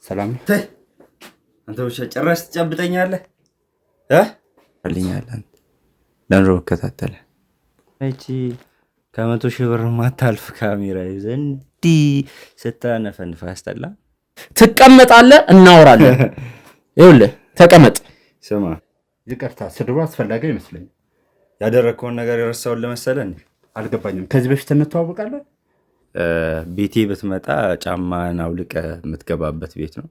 ሰላም አንተ ውሻ ጭራሽ ትጨብጠኛለህ አልኛለህ ለንሮ ከታተለ እቺ ከ100,000 ብር ማታልፍ ካሜራ ይዘህ እንዲህ ስታነፈንፍ ያስጠላ። ትቀመጣለህ፣ እናወራለን። ይኸውልህ ተቀመጥ። ስማ ይቅርታ ስድቡ አስፈላጊ አይመስለኝም። ያደረግከውን ነገር የረሳውን ለመሰለህ አልገባኝም። ከዚህ በፊት እንተዋወቃለን? ቤቴ ብትመጣ ጫማን አውልቀህ የምትገባበት ቤት ነው።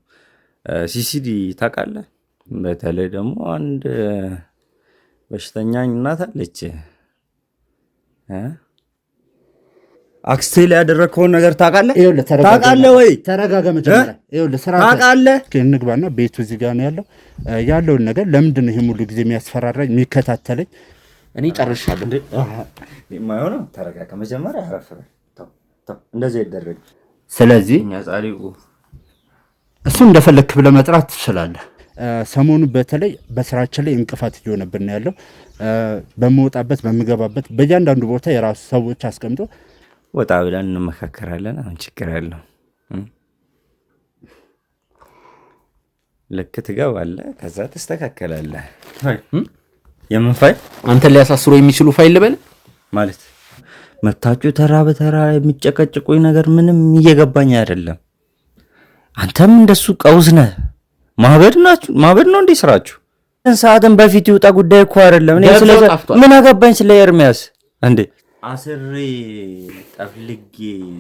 ሲሲዲ ታውቃለህ? በተለይ ደግሞ አንድ በሽተኛ እናት አለች። አክስቴ ላይ ያደረግከውን ነገር ታውቃለህ? ታውቃለህ ወይ? ተረጋጋ መጀመሪያ። ይኸውልህ ስራ ታውቃለህ? እንግባና ቤቱ እዚህ ጋር ነው ያለውን ነገር ለምንድን ነው ይሄ ሙሉ ጊዜ የሚያስፈራራኝ የሚከታተለኝ? እኔ ጨርሻለሁ። የማይሆነው ተረጋጋ መጀመሪያ። አረፍ በል። እንደዚህ ይደረግ። ስለዚህ እሱ እንደፈለክ ብለህ መጥራት ትችላለህ። ሰሞኑ በተለይ በስራችን ላይ እንቅፋት እየሆነብን ያለው በመውጣበት በምገባበት በእያንዳንዱ ቦታ የራሱ ሰዎች አስቀምጦ ወጣ ብለን እንመካከራለን። አሁን ችግር ያለው ልክ ትገባለህ፣ ከዛ ትስተካከላለህ። የምን ፋይል? አንተን ሊያሳስሩ የሚችሉ ፋይል ልበል ማለት መታችሁ ተራ በተራ የሚጨቀጭቁኝ ነገር ምንም እየገባኝ አይደለም። አንተም እንደሱ ቀውስ ነህ። ማበድ ነው እንዴ ስራችሁ? ሰዓትን በፊት ይውጣ ጉዳይ እኮ አይደለም። እኔ ምን አገባኝ ስለ ኤርሚያስ እንዴ? አስሬ ጠፍልጌ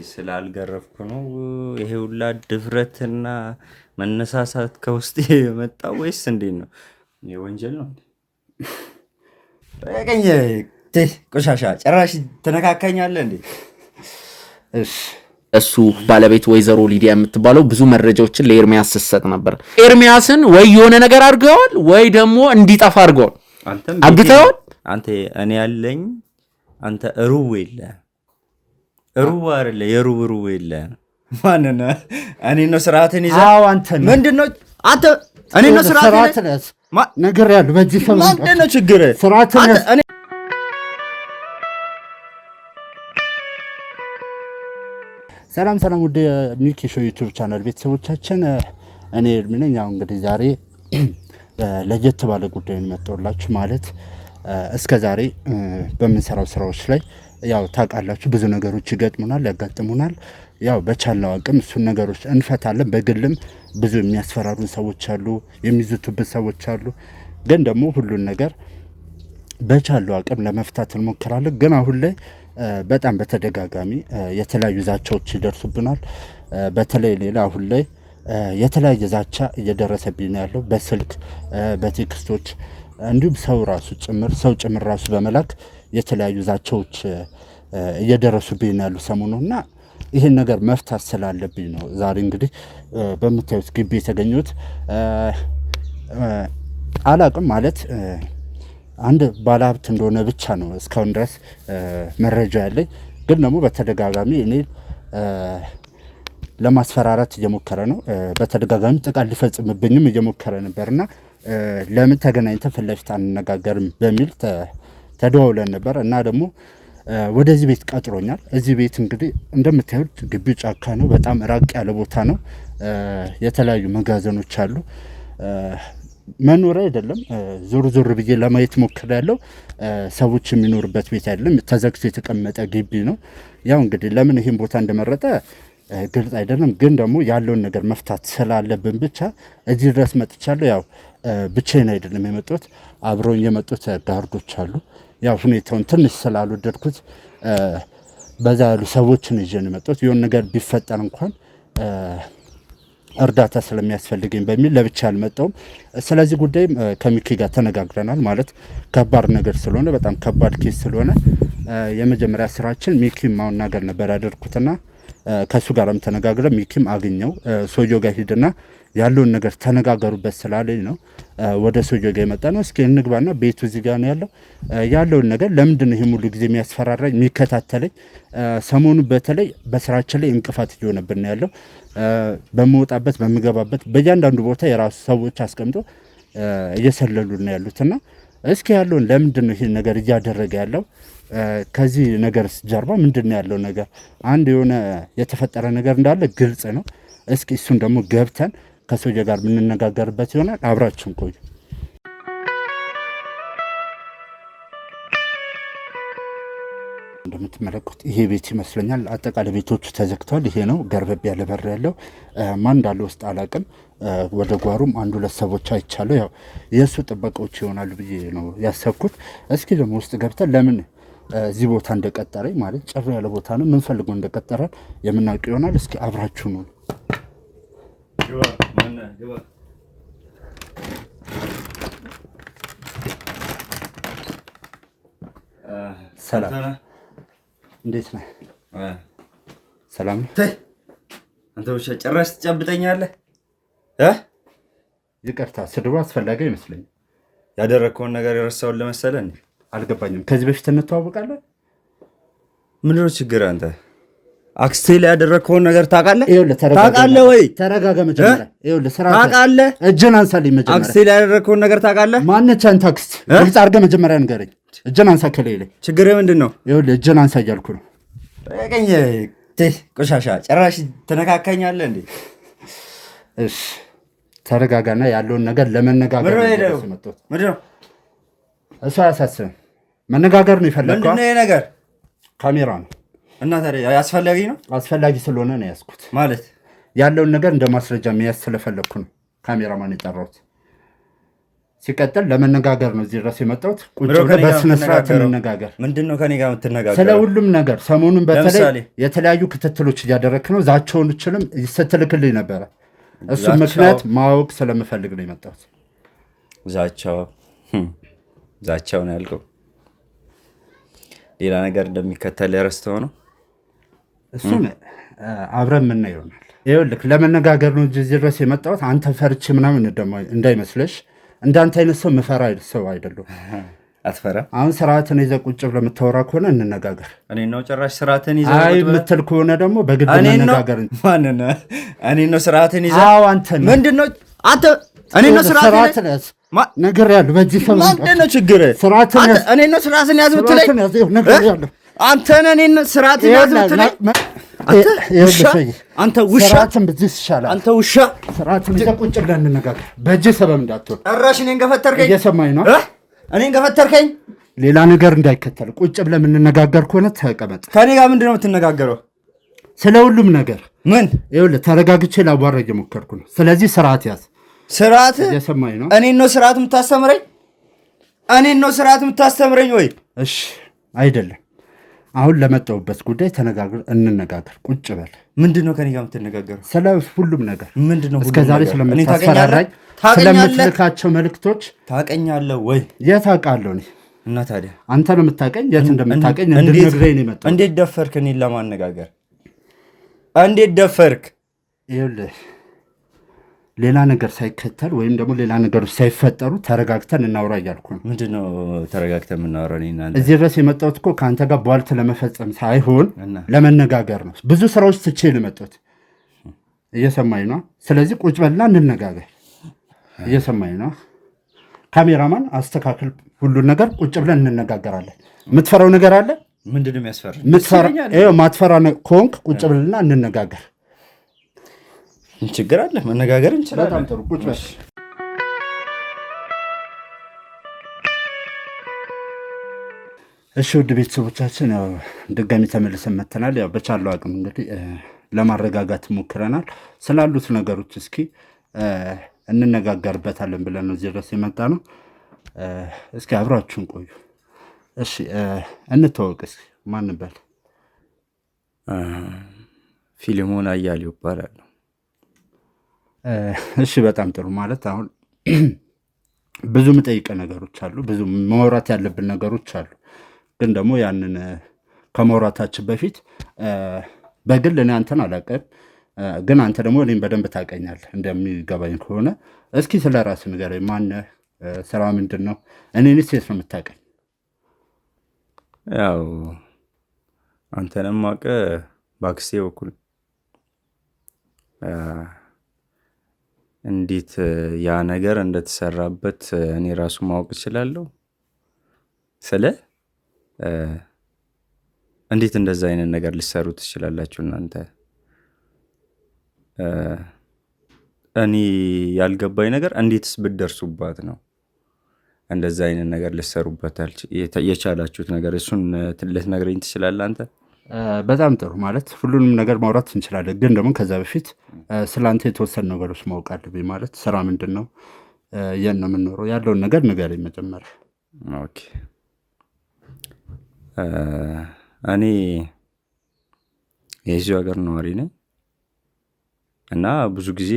ስላልገረፍኩ ነው ይሄ ሁላ ድፍረትና መነሳሳት ከውስጥ የመጣው ወይስ እንዴት ነው? የወንጀል ነው ቀኝ ቆሻሻ ጭራሽ ተነካካኛለህ እንዴ? እሱ ባለቤት ወይዘሮ ሊዲያ የምትባለው ብዙ መረጃዎችን ለኤርሚያስ ስትሰጥ ነበር። ኤርሚያስን ወይ የሆነ ነገር አድርገዋል ወይ ደግሞ እንዲጠፋ አድርገዋል። አግተዋል። አንተ እኔ ያለኝ አንተ ሩብ የለ ሩብ አይደለ የሩብ የለ ማን ነው? እኔ ነው ስርዓትን ይዘህ? አዎ አንተ ነው። ምንድነው አንተ? እኔ ነው ስርዓትን ነገር ያለው በዚህ ሰሞን ምንድነው ችግር? ስርዓትን ሰላም ወደ ሚኪ ሾው ዩቲዩብ ቻናል ቤተሰቦቻችን፣ እኔ ኤርሚ ነኝ። ያው እንግዲህ ዛሬ ለየት ባለ ጉዳይ መጣሁላችሁ። ማለት እስከ ዛሬ በምንሰራው ስራዎች ላይ ያው ታውቃላችሁ ብዙ ነገሮች ያጋጥሙናል። ያው በቻልነው አቅም እሱን ነገሮች እንፈታለን። በግልም ብዙ የሚያስፈራሩን ሰዎች አሉ፣ የሚዝቱብን ሰዎች አሉ። ግን ደግሞ ሁሉን ነገር በቻልነው አቅም ለመፍታት እንሞክራለን። ግን አሁን ላይ በጣም በተደጋጋሚ የተለያዩ ዛቻዎች ይደርሱብናል። በተለይ ሌላ አሁን ላይ የተለያየ ዛቻ እየደረሰብኝ ያለው በስልክ በቴክስቶች እንዲሁም ሰው ጭምር ራሱ በመላክ የተለያዩ ዛቻዎች እየደረሱብኝ ያሉ ሰሞኑ እና ይህን ነገር መፍታት ስላለብኝ ነው ዛሬ እንግዲህ በምታዩት ግቢ የተገኙት። አላቅም ማለት አንድ ባለሀብት እንደሆነ ብቻ ነው እስካሁን ድረስ መረጃ ያለኝ። ግን ደግሞ በተደጋጋሚ እኔ ለማስፈራራት እየሞከረ ነው። በተደጋጋሚ ጥቃት ሊፈጽምብኝም እየሞከረ ነበርና ለምን ተገናኝተን ፊት ለፊት አንነጋገርም በሚል ተደዋውለን ነበር እና ደግሞ ወደዚህ ቤት ቀጥሮኛል። እዚህ ቤት እንግዲህ እንደምታዩት ግቢው ጫካ ነው። በጣም ራቅ ያለ ቦታ ነው። የተለያዩ መጋዘኖች አሉ። መኖሪያ አይደለም። ዞር ብዬ ለማየት ሞክሬያለሁ። ሰዎች የሚኖርበት ቤት አይደለም። ተዘግቶ የተቀመጠ ግቢ ነው። ያው እንግዲህ ለምን ይሄን ቦታ እንደመረጠ ግልጽ አይደለም። ግን ደግሞ ያለውን ነገር መፍታት ስላለብን ብቻ እዚህ ድረስ መጥቻለሁ። ያው ብቻዬን አይደለም የመጡት፣ አብረውኝ የመጡት ጋርዶች አሉ። ያው ሁኔታውን ትንሽ ስላልወደድኩት በዛ ያሉ ሰዎችን ይዤ ነው የመጡት። የሆነ ነገር ቢፈጠር እንኳን እርዳታ ስለሚያስፈልገኝ በሚል ለብቻ አልመጣሁም። ስለዚህ ጉዳይም ከሚኪ ጋር ተነጋግረናል። ማለት ከባድ ነገር ስለሆነ በጣም ከባድ ኬስ ስለሆነ የመጀመሪያ ስራችን ሚኪም ማናገር ነበር ያደርኩትና ከሱ ጋርም ተነጋግረን ሚኪም አገኘው ሰውየው ጋር ሂድና ያለውን ነገር ተነጋገሩበት ስላለኝ ነው ወደ ሰውየው ጋር የመጣ ነው። እስኪ እንግባና ቤቱ እዚህ ጋር ነው ያለውን ነገር ለምንድን ነው ይሄ ሙሉ ጊዜ የሚያስፈራራኝ የሚከታተለኝ? ሰሞኑ በተለይ በስራችን ላይ እንቅፋት እየሆነብን ያለው በመውጣበት በምገባበት በእያንዳንዱ ቦታ የራሱ ሰዎች አስቀምጦ እየሰለሉን ያሉትና እስኪ ያለውን ለምንድን ነው ይሄ ነገር እያደረገ ያለው? ከዚህ ነገር ጀርባ ምንድን ነው ያለው ነገር? አንድ የሆነ የተፈጠረ ነገር እንዳለ ግልጽ ነው። እስኪ እሱን ደግሞ ገብተን ከሰውዬ ጋር የምንነጋገርበት ይሆናል። አብራችሁን ቆዩ። እንደምትመለከቱት ይሄ ቤት ይመስለኛል። አጠቃላይ ቤቶቹ ተዘግተዋል። ይሄ ነው ገርበብ ያለ በር ያለው። ማን እንዳለ ውስጥ አላቅም። ወደ ጓሩም አንዱ ሁለት ሰዎች አይቻለሁ። ያው የእሱ ጥበቃዎች ይሆናሉ ብዬ ነው ያሰብኩት። እስኪ ደግሞ ውስጥ ገብተን ለምን እዚህ ቦታ እንደቀጠረኝ ማለት ጭር ያለ ቦታ ነው የምንፈልገው እንደቀጠረን የምናውቅ ይሆናል። እስኪ አብራችሁ ነው ሰላም እንዴት ነህ? ሰላም ነህ? አንተ ውሻ ጭራሽ ትጨብጠኛለህ? ይቅርታ ስድቡ አስፈላጊ አይመስለኝም። ያደረግከውን ነገር የረሳውን ለመሰለህ እንዴ? አልገባኝም። ከዚህ በፊት እንተዋወቃለን? ምንድን ነው ችግር? አንተ አክስቴ ላይ ያደረግከውን ነገር ታውቃለህ? ታውቃለህ ወይ? ተረጋጋ መጀመሪያ። ይኸውልህ ስራ ታውቃለህ? እጅን አንሳልኝ መጀመሪያ። አክስቴ ላይ ያደረግከውን ነገር ታውቃለህ? ማነች አንተ አክስት? ግልጽ አድርገህ መጀመሪያ ንገረኝ። እጅን አንሳ ከሌለ ችግር ምንድን ነው? ይኸውልህ እጅን አንሳ እያልኩ ነው። ቀኝ ቆሻሻ ጭራሽ ትነካካኛለህ እንዴ? እሺ ተረጋጋና ያለውን ነገር ለመነጋገር ምንድን ነው እሱ አያሳስብም። መነጋገር ነው የፈለግከው? ምንድን ነው ይሄ ነገር? ካሜራ ነው እና ታዲያ አስፈላጊ ነው? አስፈላጊ ስለሆነ ነው ያዝኩት። ማለት ያለውን ነገር እንደ ማስረጃ መያዝ ስለፈለግኩ ነው ካሜራማን የጠራሁት። ሲቀጥል ለመነጋገር ነው እዚህ ድረስ የመጣሁት። ቁጭ ብለህ በስነ ስርዓት እንነጋገር። ምንድን ነው ከኔ ጋር የምትነጋገረው? ስለ ሁሉም ነገር ሰሞኑን በተለይ የተለያዩ ክትትሎች እያደረግክ ነው። ዛቻዎችንም ስትልክልኝ ነበረ። እሱም ምክንያት ማወቅ ስለምፈልግ ነው የመጣሁት። ዛቻው ነው ያልከው? ሌላ ነገር እንደሚከተል ረስተው ነው? እሱን አብረን የምናየው ይሆናል። ይኸውልህ ለመነጋገር ነው እዚህ ድረስ የመጣሁት። አንተ ፈርቼ ምናምን እንዳይመስለሽ። እንዳንተ አይነት ሰው ምፈራ ሰው አይደለሁም። አትፈራም? አሁን ስርዓትን ይዘህ ቁጭ ብለህ የምታወራ ከሆነ እንነጋገር። እኔ ነው ጭራሽ ስርዓትን ይዘህ አይ የምትል ከሆነ ደግሞ በግድ መነጋገር። ማንን? እኔ ነው ስርዓትን ይዘህ? አዎ አንተ ነህ። ምንድን ነው አንተ? እኔ ነው ስርዓትን ያዝ ነገር ያለው በዚህ ሰው ምንድን ነው ችግር? ስርዓትን ያዝ። እኔ ነው ስርዓትን ያዝ የምትለኝ? ነገር ያለው አንተ ነህ። እኔ ነው ስርዓትን ያዝ የምትለኝ? አንተ ውሻ! አንተ ውሻ! ስርዓትን ይዘህ ቁጭ ብለህ እንነጋገር። በእጅ ሰበብ እንዳትሆን። ጭራሽ እኔን ገፈተርከኝ። እየሰማኝ ነው? እኔን ገፈተርከኝ። ሌላ ነገር እንዳይከተል ቁጭ ብለህ የምንነጋገር ከሆነ ተቀመጥ። ከኔ ጋር ምንድን ነው የምትነጋገረው? ስለ ሁሉም ነገር ምን? ይኸውልህ ተረጋግቼ ላዋራ እየሞከርኩ ነው። ስለዚህ ስርዓት ያዝ። ስርዓት? እየሰማኝ ነው? እኔን ነው ስርዓት የምታስተምረኝ? እኔን ነው ስርዓት የምታስተምረኝ ወይ? እሺ አይደለም። አሁን ለመጣሁበት ጉዳይ እንነጋገር። ቁጭ በል። ምንድን ነው ከኔ ጋር የምትነጋገረው? ስለ ሁሉም ነገር። ምንድን ነው እስከ ዛሬ ስለምታስፈራራኝ ስለምትልካቸው መልዕክቶች ታውቀኛለህ ወይ? የት አውቃለሁ እኔ? እና ታዲያ አንተ ነው የምታውቀኝ። የት እንደምታውቀኝ እንድትነግረኝ ነው የመጣሁት። እንዴት ደፈርክ እኔን ለማነጋገር? እንዴት ደፈርክ? ይኸውልህ ሌላ ነገር ሳይከተል ወይም ደግሞ ሌላ ነገሮች ሳይፈጠሩ ተረጋግተን እናውራ እያልኩ ነው። ምንድን ነው ተረጋግተን የምናወራው? እዚህ ድረስ የመጣሁት እኮ ከአንተ ጋር ቧልት ለመፈጸም ሳይሆን ለመነጋገር ነው። ብዙ ስራዎች ትቼ ነው የመጣሁት። እየሰማኝ ነው? ስለዚህ ቁጭ በልና እንነጋገር። እየሰማኝ ነው? ካሜራማን አስተካክል ሁሉን ነገር። ቁጭ ብለን እንነጋገራለን። የምትፈራው ነገር አለ? ምንድን ነው የሚያስፈራ? ማትፈራ ከሆንክ ቁጭ ብልና እንነጋገር። ችግር አለ? መነጋገር እንችላለን። በጣም ጥሩ። ቁጭ በል። እሺ ውድ ቤተሰቦቻችን ያው ድጋሚ ተመልሰን መተናል። ያው በቻለው አቅም እንግዲህ ለማረጋጋት ሞክረናል። ስላሉት ነገሮች እስኪ እንነጋገርበታለን ብለን ነው እዚህ ድረስ የመጣ ነው። እስኪ አብራችሁን ቆዩ። እሺ እንተዋወቅ እስኪ። ማን በል? ፊልሞን አያሌው ይባላል። እሺ በጣም ጥሩ። ማለት አሁን ብዙ ምጠይቀ ነገሮች አሉ፣ ብዙ ማውራት ያለብን ነገሮች አሉ። ግን ደግሞ ያንን ከማውራታችን በፊት በግል እኔ አንተን አላውቅም፣ ግን አንተ ደግሞ እኔም በደንብ ታውቀኛለህ እንደሚገባኝ ከሆነ እስኪ ስለ ራስህ ንገረኝ። ማነህ? ስራ ምንድን ነው? እኔንስ የት ነው የምታውቀኝ? ያው አንተንም አውቀህ በአክስቴ በኩል እንዴት ያ ነገር እንደተሰራበት እኔ ራሱ ማወቅ እችላለሁ። ስለ እንዴት እንደዛ አይነት ነገር ሊሰሩ ትችላላችሁ እናንተ? እኔ ያልገባኝ ነገር እንዴትስ ብትደርሱባት ነው እንደዛ አይነት ነገር ልትሰሩበት የቻላችሁት ነገር? እሱን ልትነግረኝ ትችላለህ አንተ? በጣም ጥሩ። ማለት ሁሉንም ነገር ማውራት እንችላለን፣ ግን ደግሞ ከዛ በፊት ስለ አንተ የተወሰኑ ነገሮች ማወቅ አለብኝ። ማለት ስራ ምንድን ነው? የት ነው የምንኖረው? ያለውን ነገር ንገረኝ መጀመሪያ። ኦኬ። እኔ የዚሁ ሀገር ነዋሪ ነኝ እና ብዙ ጊዜ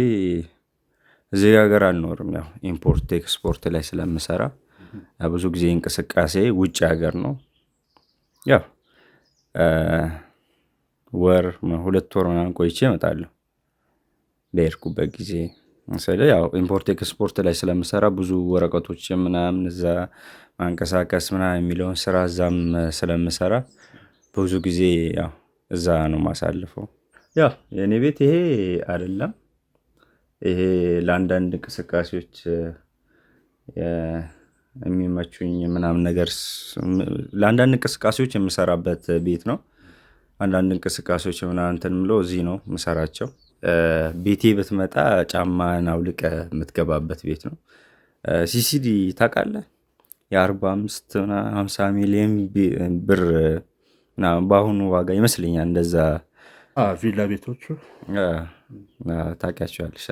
እዚህ ሀገር አልኖርም። ያው ኢምፖርት ኤክስፖርት ላይ ስለምሰራ ብዙ ጊዜ እንቅስቃሴ ውጭ ሀገር ነው። ያው ወር 2 ወር ምናምን ቆይቼ እመጣለሁ በሄድኩበት ጊዜ። ስለዚህ ያው ኢምፖርት ኤክስፖርት ላይ ስለምሰራ ብዙ ወረቀቶች ምናምን እዛ ማንቀሳቀስ ምናምን የሚለውን ስራ እዛም ስለምሰራ ብዙ ጊዜ ያው እዛ ነው ማሳልፈው። ያው የእኔ ቤት ይሄ አይደለም። ይሄ ለአንዳንድ እንቅስቃሴዎች የሚመቹኝ ምናምን ነገር ለአንዳንድ እንቅስቃሴዎች የምሰራበት ቤት ነው። አንዳንድ እንቅስቃሴዎች ምናምን እንትን ምለው እዚህ ነው ምሰራቸው። ቤቴ ብትመጣ ጫማን አውልቀ የምትገባበት ቤት ነው። ሲሲዲ ታውቃለህ? የ45-50 ሚሊዮን ብር በአሁኑ ዋጋ ይመስለኛል እንደዛ ቪላ ቤቶቹ ታውቂያቸዋለሽ?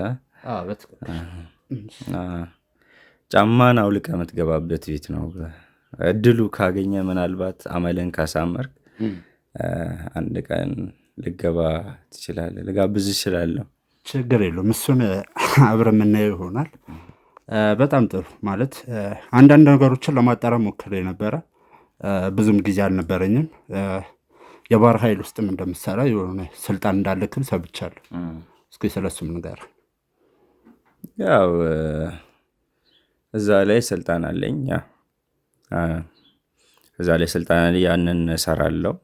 ጫማን አውልቀ የምትገባበት ቤት ነው። እድሉ ካገኘ ምናልባት አመልን ካሳመርክ አንድ ቀን ልገባ ትችላለህ። ልጋብዝ እችላለሁ። ችግር የለውም። እሱን አብረን የምናየው ይሆናል። በጣም ጥሩ። ማለት አንዳንድ ነገሮችን ለማጣራት ሞክሬ ነበረ። ብዙም ጊዜ አልነበረኝም። የባህር ኃይል ውስጥም እንደምትሰራ የሆነ ስልጣን እንዳለክም ሰምቻለሁ። እስኪ ስለሱም ንገረኝ። ያው እዛ ላይ ስልጣን አለኝ። እዛ ላይ ስልጣን አለኝ፣ ያንን እሰራለሁ።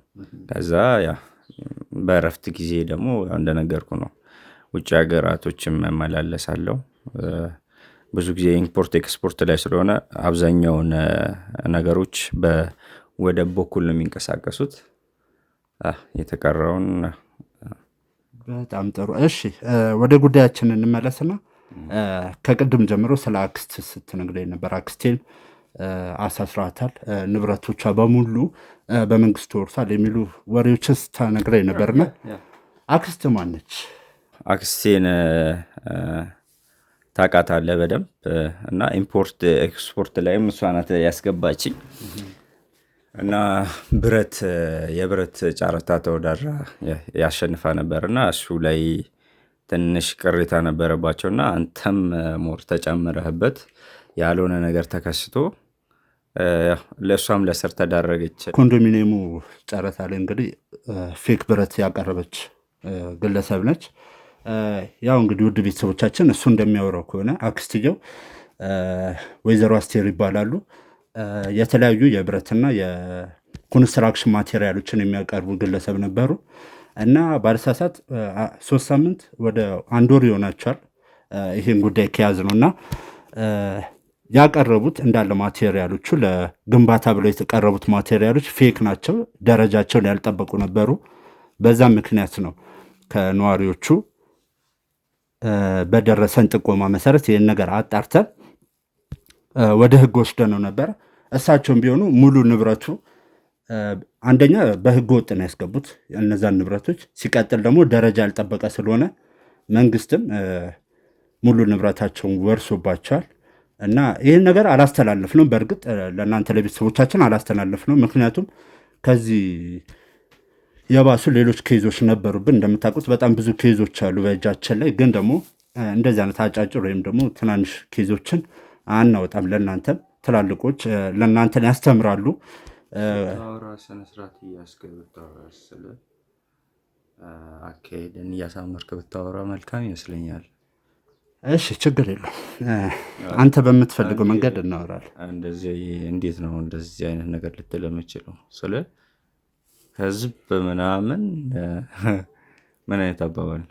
ከዛ ያ በእረፍት ጊዜ ደግሞ እንደነገርኩ ነው ውጭ ሀገራቶችም እመላለሳለሁ። ብዙ ጊዜ ኢምፖርት ኤክስፖርት ላይ ስለሆነ አብዛኛውን ነገሮች በወደብ በኩል ነው የሚንቀሳቀሱት። የተቀረውን በጣም ጥሩ። እሺ ወደ ጉዳያችን እንመለስና ከቅድም ጀምሮ ስለ አክስት ስትነግረኝ ነበር። አክስቴን አሳስራታል፣ ንብረቶቿ በሙሉ በመንግስት ወርሷል የሚሉ ወሬዎችን ስታነግረኝ ነበርና አክስት ማነች? አክስቴን ታውቃታለህ በደንብ እና ኢምፖርት ኤክስፖርት ላይም እሷ ናት ያስገባችኝ እና የብረት ጨረታ ተወዳድራ ያሸንፋ ነበርና እሱ ላይ ትንሽ ቅሬታ ነበረባቸውና አንተም ሞር ተጨምረህበት ያልሆነ ነገር ተከስቶ ለእሷም ለስር ተዳረገች። ኮንዶሚኒየሙ ጨረታ ላይ እንግዲህ ፌክ ብረት ያቀረበች ግለሰብ ነች። ያው እንግዲህ ውድ ቤተሰቦቻችን እሱ እንደሚያወራው ከሆነ አክስትየው ወይዘሮ አስቴር ይባላሉ። የተለያዩ የብረትና የኮንስትራክሽን ማቴሪያሎችን የሚያቀርቡ ግለሰብ ነበሩ እና ባለሳሳት 3 ሳምንት ወደ 1 ወር ይሆናቸዋል ይህን ጉዳይ ከያዝ ነው እና ያቀረቡት እንዳለ ማቴሪያሎቹ ለግንባታ ብለው የተቀረቡት ማቴሪያሎች ፌክ ናቸው፣ ደረጃቸውን ያልጠበቁ ነበሩ። በዛም ምክንያት ነው ከነዋሪዎቹ በደረሰን ጥቆማ መሰረት ይህን ነገር አጣርተን ወደ ህግ ወስደነው ነበር። እሳቸውም ቢሆኑ ሙሉ ንብረቱ አንደኛ በህገ ወጥ ነው ያስገቡት እነዛን ንብረቶች። ሲቀጥል ደግሞ ደረጃ ያልጠበቀ ስለሆነ መንግስትም ሙሉ ንብረታቸውን ወርሶባቸዋል እና ይህን ነገር አላስተላለፍ ነው። በእርግጥ ለእናንተ ለቤተሰቦቻችን አላስተላለፍ ነው። ምክንያቱም ከዚህ የባሱ ሌሎች ኬዞች ነበሩብን። እንደምታውቁት በጣም ብዙ ኬዞች አሉ በእጃችን ላይ። ግን ደግሞ እንደዚህ አይነት አጫጭር ወይም ደግሞ ትናንሽ ኬዞችን አናወጣም። ለእናንተም ትላልቆች ለእናንተን ያስተምራሉ። ስነስርዓት እያስገብታስለ አካሄድን እያሳመርክ ብታወራ መልካም ይመስለኛል። እሺ ችግር የለም። አንተ በምትፈልገው መንገድ እናወራለን። እንደዚህ እንዴት ነው እንደዚህ አይነት ነገር ልትል የምችለው? ስለ ህዝብ ምናምን ምን አይነት አባባል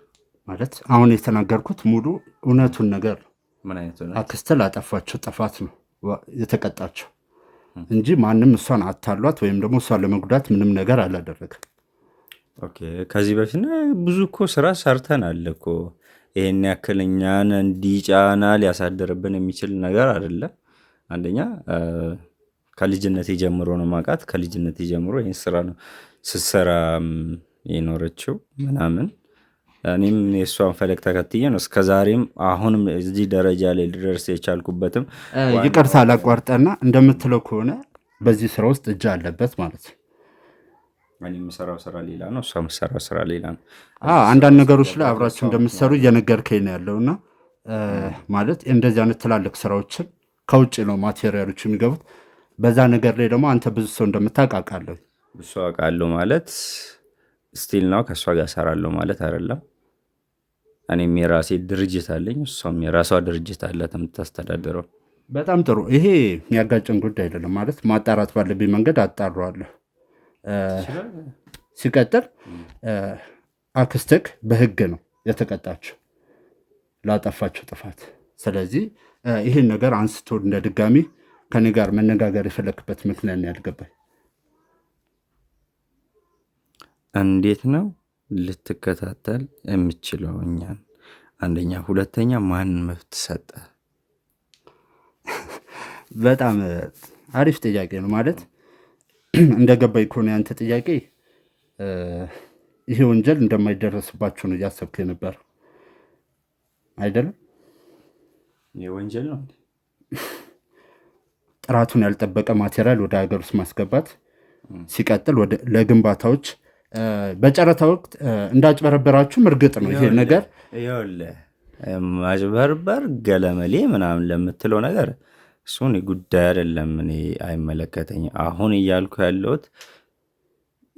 ማለት አሁን የተናገርኩት ሙሉ እውነቱን ነገር ነው። ምን አይነት አክስት ላጠፋቸው ጥፋት ነው የተቀጣቸው እንጂ ማንም እሷን አታሏት ወይም ደግሞ እሷን ለመጉዳት ምንም ነገር አላደረገም። ኦኬ። ከዚህ በፊት ብዙ እኮ ስራ ሰርተናል እኮ ይሄን ያክል እኛን እንዲጫና ሊያሳድርብን የሚችል ነገር አይደለም። አንደኛ ከልጅነት ጀምሮ ነው ማውቃት። ከልጅነት ጀምሮ ይህን ስራ ነው ስትሰራ የኖረችው ምናምን። እኔም የእሷን ፈለግ ተከትዬ ነው እስከዛሬም አሁንም እዚህ ደረጃ ላይ ልደርስ የቻልኩበትም። ይቅርታ አላቋርጠና እንደምትለው ከሆነ በዚህ ስራ ውስጥ እጅ አለበት ማለት ነው። እኔ የምሰራው ስራ ሌላ ነው፣ እሷ የምሰራው ስራ ሌላ ነው። አንዳንድ ነገሮች ላይ አብራችሁ እንደምትሰሩ እየነገርከኝ ነው ያለውና ማለት እንደዚህ አይነት ትላልቅ ስራዎችን ከውጭ ነው ማቴሪያሎች የሚገቡት። በዛ ነገር ላይ ደግሞ አንተ ብዙ ሰው እንደምታውቅ አውቃለሁ። እሷ አውቃለሁ ማለት ስቲል ነው ከእሷ ጋር እሰራለሁ ማለት አይደለም። እኔም የራሴ ድርጅት አለኝ፣ እሷም የራሷ ድርጅት አላት የምታስተዳድረው። በጣም ጥሩ። ይሄ የሚያጋጭን ጉዳይ አይደለም ማለት ማጣራት ባለብኝ መንገድ አጣራዋለሁ። ሲቀጥል አክስትክ በህግ ነው የተቀጣችው ላጠፋችው ጥፋት። ስለዚህ ይህን ነገር አንስቶ እንደ ድጋሚ ከኔ ጋር መነጋገር የፈለክበት ምክንያት ያልገባኝ እንዴት ነው ልትከታተል የምችለው እኛን? አንደኛ፣ ሁለተኛ ማን መብት ሰጠ? በጣም አሪፍ ጥያቄ ነው። ማለት እንደገባኝ ከሆነ ያንተ ጥያቄ ይሄ ወንጀል እንደማይደረስባችሁ ነው እያሰብክ ነበር አይደለም? ይሄ ወንጀል ነው። ጥራቱን ያልጠበቀ ማቴሪያል ወደ ሀገር ውስጥ ማስገባት፣ ሲቀጥል ለግንባታዎች በጨረታ ወቅት እንዳጭበረበራችሁም እርግጥ ነው። ይሄ ነገር ማጭበርበር ገለመሌ ምናምን ለምትለው ነገር እሱን ጉዳይ አይደለም፣ እኔ አይመለከተኝም። አሁን እያልኩ ያለሁት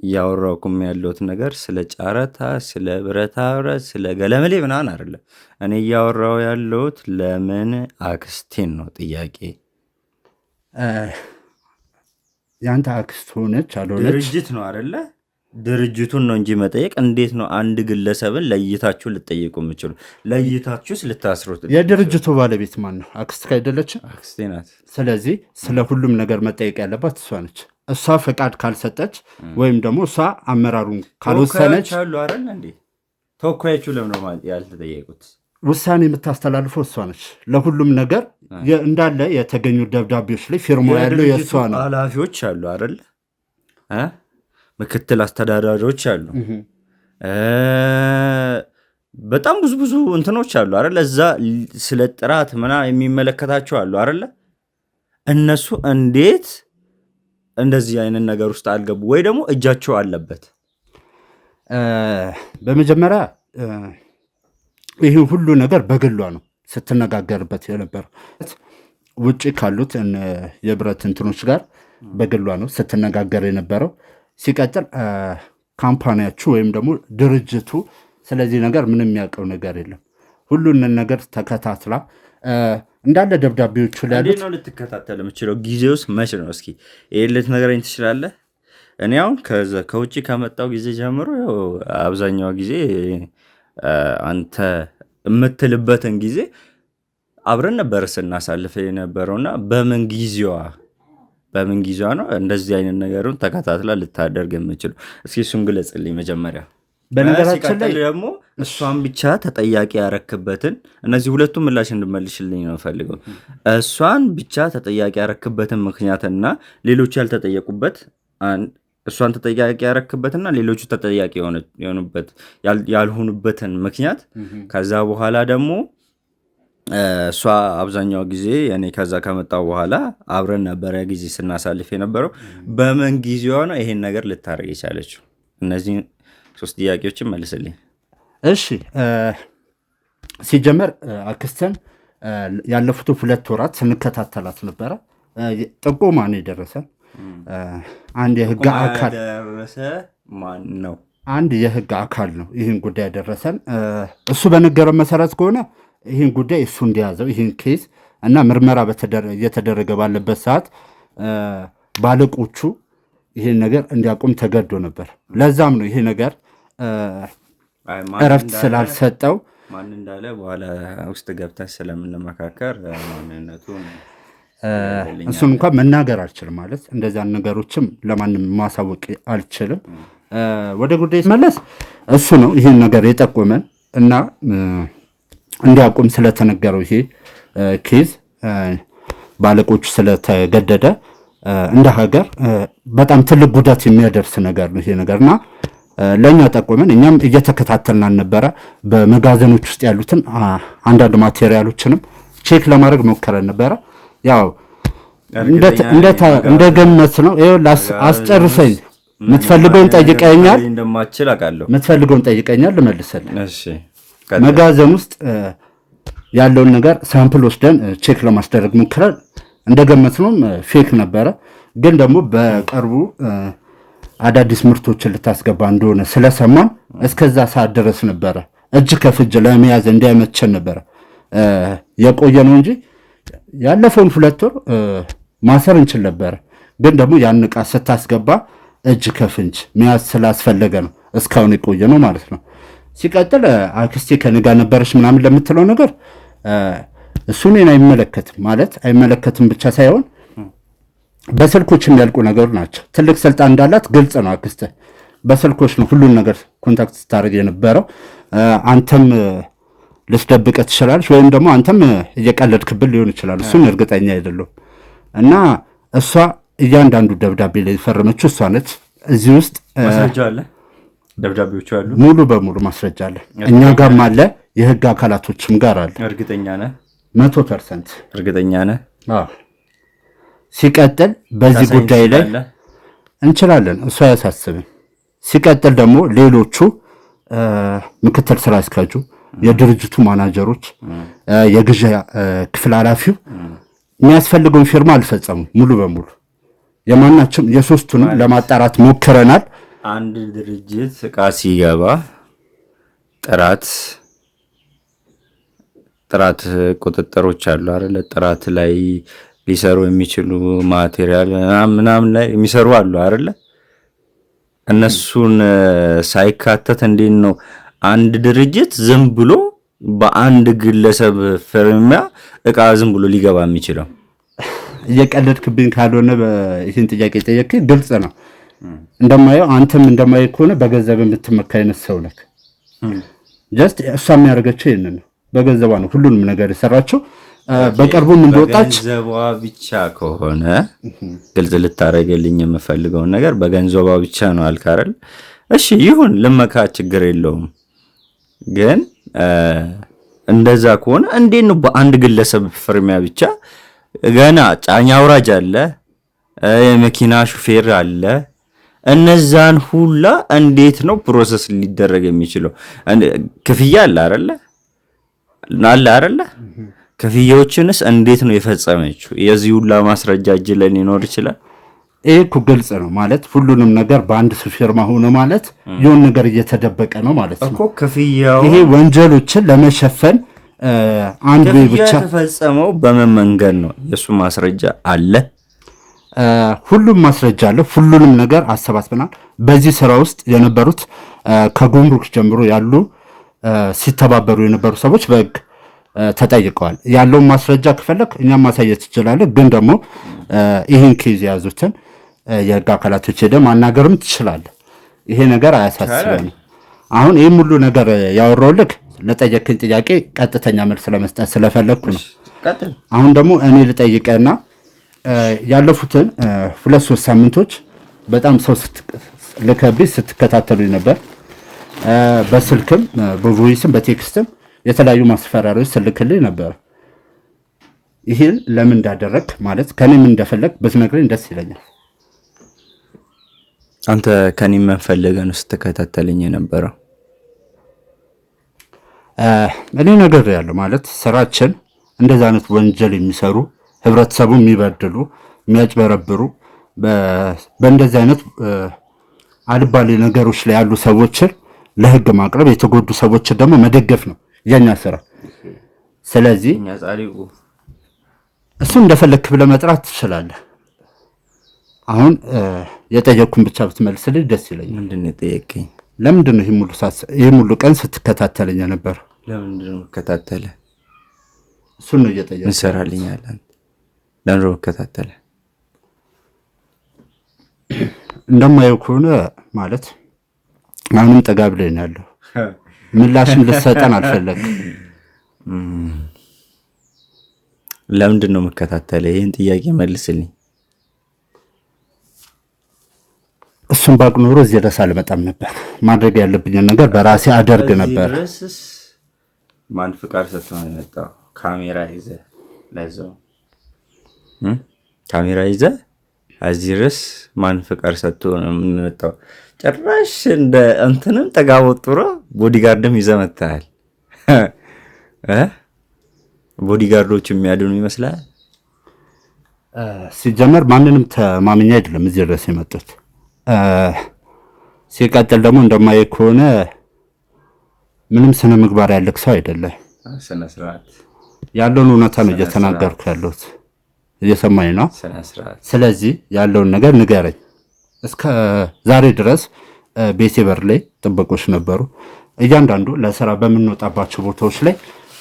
እያወራኩም ያለሁት ነገር ስለ ጨረታ፣ ስለ ብረታ ብረት፣ ስለ ገለመሌ ምናምን አይደለም። እኔ እያወራው ያለሁት ለምን አክስቴን ነው። ጥያቄ ያንተ አክስት ሆነች አልሆነች ድርጅት ነው አይደለ? ድርጅቱን ነው እንጂ መጠየቅ። እንዴት ነው አንድ ግለሰብን ለይታችሁ ልጠየቁ የምችሉ? ለይታችሁስ ልታስሩት? የድርጅቱ ባለቤት ማን ነው? አክስት አይደለች? አክስቴ ናት። ስለዚህ ስለ ሁሉም ነገር መጠየቅ ያለባት እሷ ነች። እሷ ፈቃድ ካልሰጠች ወይም ደግሞ እሷ አመራሩን ካልወሰነች አሉ አይደል እንዴ? ተወካዮቹ ለምን ነው ያልተጠየቁት? ውሳኔ የምታስተላልፈው እሷ ነች። ለሁሉም ነገር እንዳለ የተገኙ ደብዳቤዎች ላይ ፊርማ ያለው የእሷ ነው። ኃላፊዎች አሉ አይደል? ምክትል አስተዳዳሪዎች አሉ። በጣም ብዙ እንትኖች አሉ አይደል? እዛ ስለ ጥራት ምናምን የሚመለከታቸው አሉ አይደል? እነሱ እንዴት እንደዚህ አይነት ነገር ውስጥ አልገቡ? ወይ ደግሞ እጃቸው አለበት? በመጀመሪያ ይህ ሁሉ ነገር በግሏ ነው ስትነጋገርበት የነበረው። ውጭ ካሉት የብረት እንትኖች ጋር በግሏ ነው ስትነጋገር የነበረው። ሲቀጥል ካምፓኒያችሁ ወይም ደግሞ ድርጅቱ ስለዚህ ነገር ምንም የሚያውቀው ነገር የለም። ሁሉንን ነገር ተከታትላ እንዳለ ደብዳቤዎቹ ላይ ያሉት ነው። ልትከታተል የምችለው ጊዜ ውስጥ መች ነው? እስኪ ይሄ ልትነግረኝ ትችላለህ? እኔ አሁን ከውጭ ከመጣው ጊዜ ጀምሮ አብዛኛው ጊዜ አንተ የምትልበትን ጊዜ አብረን ነበር ስናሳልፈ የነበረውና በምን ጊዜዋ ነው እንደዚህ አይነት ነገሩን ተከታትላ ልታደርግ የምችለው? እስኪ እሱን ግለጽልኝ መጀመሪያ። በነገራችን ላይ ደግሞ እሷን ብቻ ተጠያቂ ያረክበትን እነዚህ ሁለቱም ምላሽ እንድመልሽልኝ ነው ፈልገው። እሷን ብቻ ተጠያቂ ያረክበትን ምክንያትና ሌሎቹ ያልተጠየቁበት፣ እሷን ተጠያቂ ያረክበትና ሌሎቹ ተጠያቂ የሆኑበት ያልሆኑበትን ምክንያት፣ ከዛ በኋላ ደግሞ እሷ አብዛኛው ጊዜ እኔ ከዛ ከመጣው በኋላ አብረን ነበረ ጊዜ ስናሳልፍ የነበረው። በምን ጊዜዋ ነው ይሄን ነገር ልታደርግ የቻለችው? እነዚህ 3 ጥያቄዎችን መልስልኝ። እሺ፣ ሲጀመር አክስተን ያለፉት 2 ወራት ስንከታተላት ነበረ። ጥቆማ ነው የደረሰን። አንድ የህግ አካል ደረሰ። ማን ነው? አንድ የህግ አካል ነው ይህን ጉዳይ ያደረሰን። እሱ በነገረን መሰረት ከሆነ ይህን ጉዳይ እሱ እንዲያዘው ይህን ኬስ እና ምርመራ እየተደረገ ባለበት ሰዓት ባለቆቹ ይህን ነገር እንዲያቆም ተገዶ ነበር። ለዛም ነው ይሄ ነገር እረፍት ስላልሰጠው ማን እንዳለ በኋላ ውስጥ ገብተን ስለምንመካከር ማንነቱን እሱን እንኳን መናገር አልችልም። ማለት እንደዚያን ነገሮችም ለማንም ማሳወቅ አልችልም። ወደ ጉዳይ መለስ እሱ ነው ይህን ነገር የጠቆመን እና እንዲያቆም ስለተነገረው ይሄ ኬዝ ባለቆቹ ስለተገደደ እንደ ሀገር በጣም ትልቅ ጉዳት የሚያደርስ ነገር ነው ይሄ ነገርና ለእኛ ጠቆመን። እኛም እየተከታተልን አልነበረ። በመጋዘኖች ውስጥ ያሉትን አንዳንድ ማቴሪያሎችንም ቼክ ለማድረግ ሞከረን ነበረ። ያው እንደገመት ነው። አስጨርሰኝ። የምትፈልገውን ጠይቀኛል፣ የምትፈልገውን ጠይቀኛል ልመልስልህ። መጋዘን ውስጥ ያለውን ነገር ሳምፕል ወስደን ቼክ ለማስደረግ ሞክረን እንደገመትነውም ፌክ ነበረ። ግን ደግሞ በቅርቡ አዳዲስ ምርቶችን ልታስገባ እንደሆነ ስለሰማን እስከዛ ሰዓት ድረስ ነበረ እጅ ከፍጅ ለመያዝ እንዲያመቸን ነበረ የቆየ ነው እንጂ ያለፈውን 2 ወር ማሰር እንችል ነበረ። ግን ደግሞ ያን ዕቃ ስታስገባ እጅ ከፍንጅ መያዝ ስላስፈለገ ነው እስካሁን የቆየ ነው ማለት ነው። ሲቀጥል አክስቴ ከእኔ ጋር ነበረች ምናምን ለምትለው ነገር እሱ እኔን አይመለከትም ማለት አይመለከትም ብቻ ሳይሆን በስልኮች የሚያልቁ ነገር ናቸው። ትልቅ ስልጣን እንዳላት ግልጽ ነው። አክስቴ በስልኮች ነው ሁሉን ነገር ኮንታክት ስታደርግ የነበረው። አንተም ልትደብቀ ትችላለች፣ ወይም ደግሞ አንተም እየቀለድክብል ሊሆን ይችላል። እሱን እርግጠኛ አይደለሁም። እና እሷ እያንዳንዱ ደብዳቤ ላይ የፈረመችው እሷ ነች። እዚህ ውስጥ ማስረጃ አለ፣ ደብዳቤዎቹ አሉ፣ ሙሉ በሙሉ ማስረጃ አለ። እኛ ጋርም አለ፣ የህግ አካላቶችም ጋር አለ። እርግጠኛ ነህ? 100% እርግጠኛ ነህ? አዎ። ሲቀጥል በዚህ ጉዳይ ላይ እንችላለን፣ እሱ አያሳስብም። ሲቀጥል ደግሞ ሌሎቹ ምክትል ስራ አስኪያጁ፣ የድርጅቱ ማናጀሮች፣ የግዢ ክፍል ኃላፊው የሚያስፈልገውን ፊርማ አልፈጸሙም ሙሉ በሙሉ። የማናቸውም የሶስቱንም ለማጣራት ሞክረናል። አንድ ድርጅት ዕቃ ሲገባ ጥራት ቁጥጥሮች አሉ አይደለ? ጥራት ላይ ሊሰሩ የሚችሉ ማቴሪያል ምናምን ላይ የሚሰሩ አሉ አይደለ? እነሱን ሳይካተት እንዴት ነው አንድ ድርጅት ዝም ብሎ በአንድ ግለሰብ ፍርሚያ ዕቃ ዝም ብሎ ሊገባ የሚችለው? እየቀለድክብኝ ካልሆነ ይህን ጥያቄ ጠየቅህ፣ ግልጽ ነው። እንደማየው አንተም እንደማየው ከሆነ በገንዘብ የምትመካ አይነት ሰው ነህ። ጀስት እሷ የሚያደርገችው ይህንን ነው። በገንዘቧ ነው ሁሉንም ነገር የሰራችው። በቅርቡም እንደወጣች በገንዘቧ ብቻ ከሆነ ግልጽ ልታደርግልኝ የምፈልገውን ነገር በገንዘቧ ብቻ ነው አልክ አይደል? እሺ ይሁን፣ ልመካ፣ ችግር የለውም። ግን እንደዛ ከሆነ እንዴት ነው በአንድ ግለሰብ ፍርሚያ ብቻ? ገና ጫኝ አውራጅ አለ፣ የመኪና ሹፌር አለ። እነዛን ሁላ እንዴት ነው ፕሮሰስ ሊደረግ የሚችለው? ክፍያ አለ አይደለ? ክፍያዎችንስ እንዴት ነው የፈጸመችው? የዚህ ሁላ ማስረጃ እጅ ላይ ሊኖር ይችላል። ይሄ እኮ ግልጽ ነው ማለት ሁሉንም ነገር በአንድ ፊርማ ሆነ ማለት የሆነ ነገር እየተደበቀ ነው ማለት ነው እኮ። ክፍያው ይሄ ወንጀሎችን ለመሸፈን አንድ ወይ ብቻ ተፈጸመው በምን መንገድ ነው? የሱ ማስረጃ አለ። ሁሉም ማስረጃ አለ። ሁሉንም ነገር አሰባስበናል። በዚህ ስራ ውስጥ የነበሩት ከጉምሩክ ጀምሮ ያሉ ሲተባበሩ የነበሩ ሰዎች በሕግ ተጠይቀዋል። ያለውን ማስረጃ ከፈለክ እኛም ማሳየት ትችላለህ። ግን ደግሞ ይህን ኬዝ የያዙትን የሕግ አካላቶች ሄደህ ማናገርም ትችላለህ። ይሄ ነገር አያሳስበንም። አሁን ይህም ሁሉ ነገር ያወራሁልህ ለጠየቅኝ ጥያቄ ቀጥተኛ መልስ ለመስጠት ስለፈለግኩ ነው። አሁን ደግሞ እኔ ልጠይቀና ያለፉትን 2-3 ሳምንቶች በጣም ሰው ልከብኝ ስትከታተሉኝ ነበር። በስልክም በቮይስም በቴክስትም የተለያዩ ማስፈራሪያዎች ስልክልኝ ነበር። ይህን ለምን እንዳደረግ ማለት ከኔ ምን እንደፈለግ ብትነግረኝ ደስ ይለኛል። አንተ ከኔ ምን ፈልገህ ነው ስትከታተልኝ የነበረው? እኔ ነገር ያለው ማለት ስራችን እንደዛ አይነት ወንጀል የሚሰሩ ህብረተሰቡ የሚበድሉ የሚያጭበረብሩ በእንደዚህ አይነት አልባሌ ነገሮች ላይ ያሉ ሰዎችን ለህግ ማቅረብ፣ የተጎዱ ሰዎችን ደግሞ መደገፍ ነው የኛ ስራ። ስለዚህ እሱ እንደፈለክ ብለህ መጥራት ትችላለህ። አሁን የጠየቅኩን ብቻ ብትመልስልኝ ደስ ይለኛል። ምንድን ነው የጠየቀኝ? ለምንድን ነው ይህ ሙሉ ቀን ስትከታተለኝ ነበር? ለምንድን ነው የምከታተልህ? እሱን ነው እየጠየቅኩ። እንሰራልኛለን። ለምንድን ነው የምከታተልህ? እንደማየው ከሆነ ማለት አሁንም ጠጋ ብለኝ ያለው ምላሽን ልትሰጠን አልፈለግም። ለምንድን ነው የምከታተለ? ይህን ጥያቄ መልስልኝ። እሱም ባቅ ኖሮ እዚህ ድረስ አልመጣም ነበር። ማድረግ ያለብኝን ነገር በራሴ አደርግ ነበር። ድረስስ ማን ፍቃድ ሰጥቶ ነው የመጣው? ካሜራ ይዘህ ለዛው ካሜራ ይዘህ እዚህ ድረስ ማን ፍቃድ ሰጥቶ ነው የምንመጣው? ጭራሽ እንደ እንትንም ጠጋወጥሮ ቦዲጋርድም ይዘህ መጥተሃል። ቦዲጋርዶች የሚያድኑ ይመስላል። ሲጀመር ማንንም ተማምኜ አይደለም እዚህ ድረስ የመጡት። ሲቀጥል ደግሞ እንደማየ ከሆነ ምንም ስነ ምግባር ያለክ ሰው አይደለም። ስነ ስርዓት ያለውን እውነታ ነው እየተናገርኩ ያለሁት። እየሰማኝ ነው። ስለዚህ ያለውን ነገር ንገረኝ። እስከ ዛሬ ድረስ ቤቴ በር ላይ ጥበቆች ነበሩ። እያንዳንዱ ለስራ በምንወጣባቸው ቦታዎች ላይ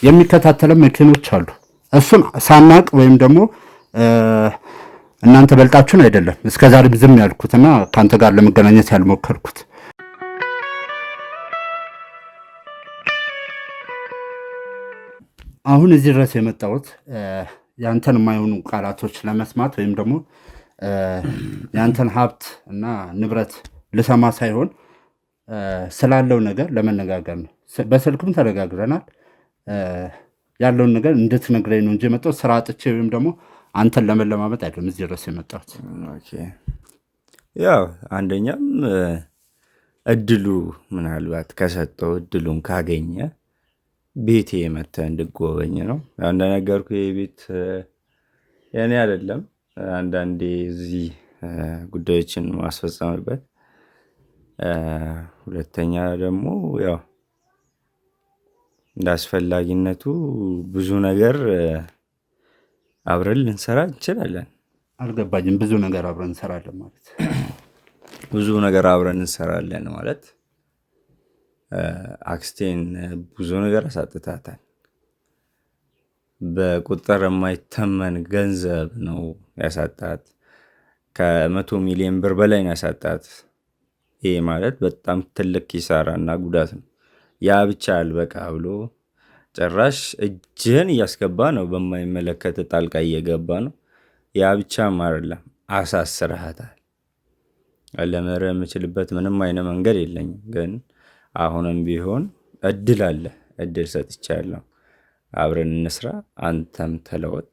የሚከታተለ መኪኖች አሉ። እሱን ሳናቅ ወይም ደግሞ እናንተ በልጣችሁን አይደለም እስከ ዛሬ ዝም ያልኩትና ከአንተ ጋር ለመገናኘት ያልሞከርኩት። አሁን እዚህ ድረስ የመጣሁት ያንተን የማይሆኑ ቃላቶች ለመስማት ወይም ደግሞ ያንተን ሀብት እና ንብረት ልሰማ ሳይሆን ስላለው ነገር ለመነጋገር ነው። በስልክም ተነጋግረናል። ያለውን ነገር እንድትነግረኝ ነው እንጂ የመጣሁት ስራ አጥቼ ወይም ደግሞ አንተን ለመለማመጥ አይደለም እዚህ ድረስ የመጣሁት። ያው አንደኛም እድሉ ምናልባት ከሰጠው እድሉን ካገኘ ቤቴ መተህ እንድጎበኝ ነው። እንደነገርኩ የቤት የኔ አይደለም። አንዳንዴ እዚህ ጉዳዮችን ማስፈጸምበት። ሁለተኛ ደግሞ ያው እንደ አስፈላጊነቱ ብዙ ነገር አብረን ልንሰራ እንችላለን። አልገባኝም። ብዙ ነገር አብረን እንሰራለን ማለት ብዙ ነገር አብረን እንሰራለን ማለት አክስቴን ብዙ ነገር አሳጥታታል። በቁጥር የማይተመን ገንዘብ ነው ያሳጣት። ከ100 ሚሊዮን ብር በላይ ነው ያሳጣት። ይሄ ማለት በጣም ትልቅ ኪሳራ እና ጉዳት ነው። ያ ብቻ አልበቃ ብሎ ጭራሽ እጅህን እያስገባ ነው፣ በማይመለከት ጣልቃ እየገባ ነው። ያ ብቻም አይደለም፣ አሳስረሃታል። ለመርህ የምችልበት ምንም አይነት መንገድ የለኝም፣ ግን አሁንም ቢሆን እድል አለ። እድል ሰጥቻለሁ። አብረን እንስራ፣ አንተም ተለወጥ፣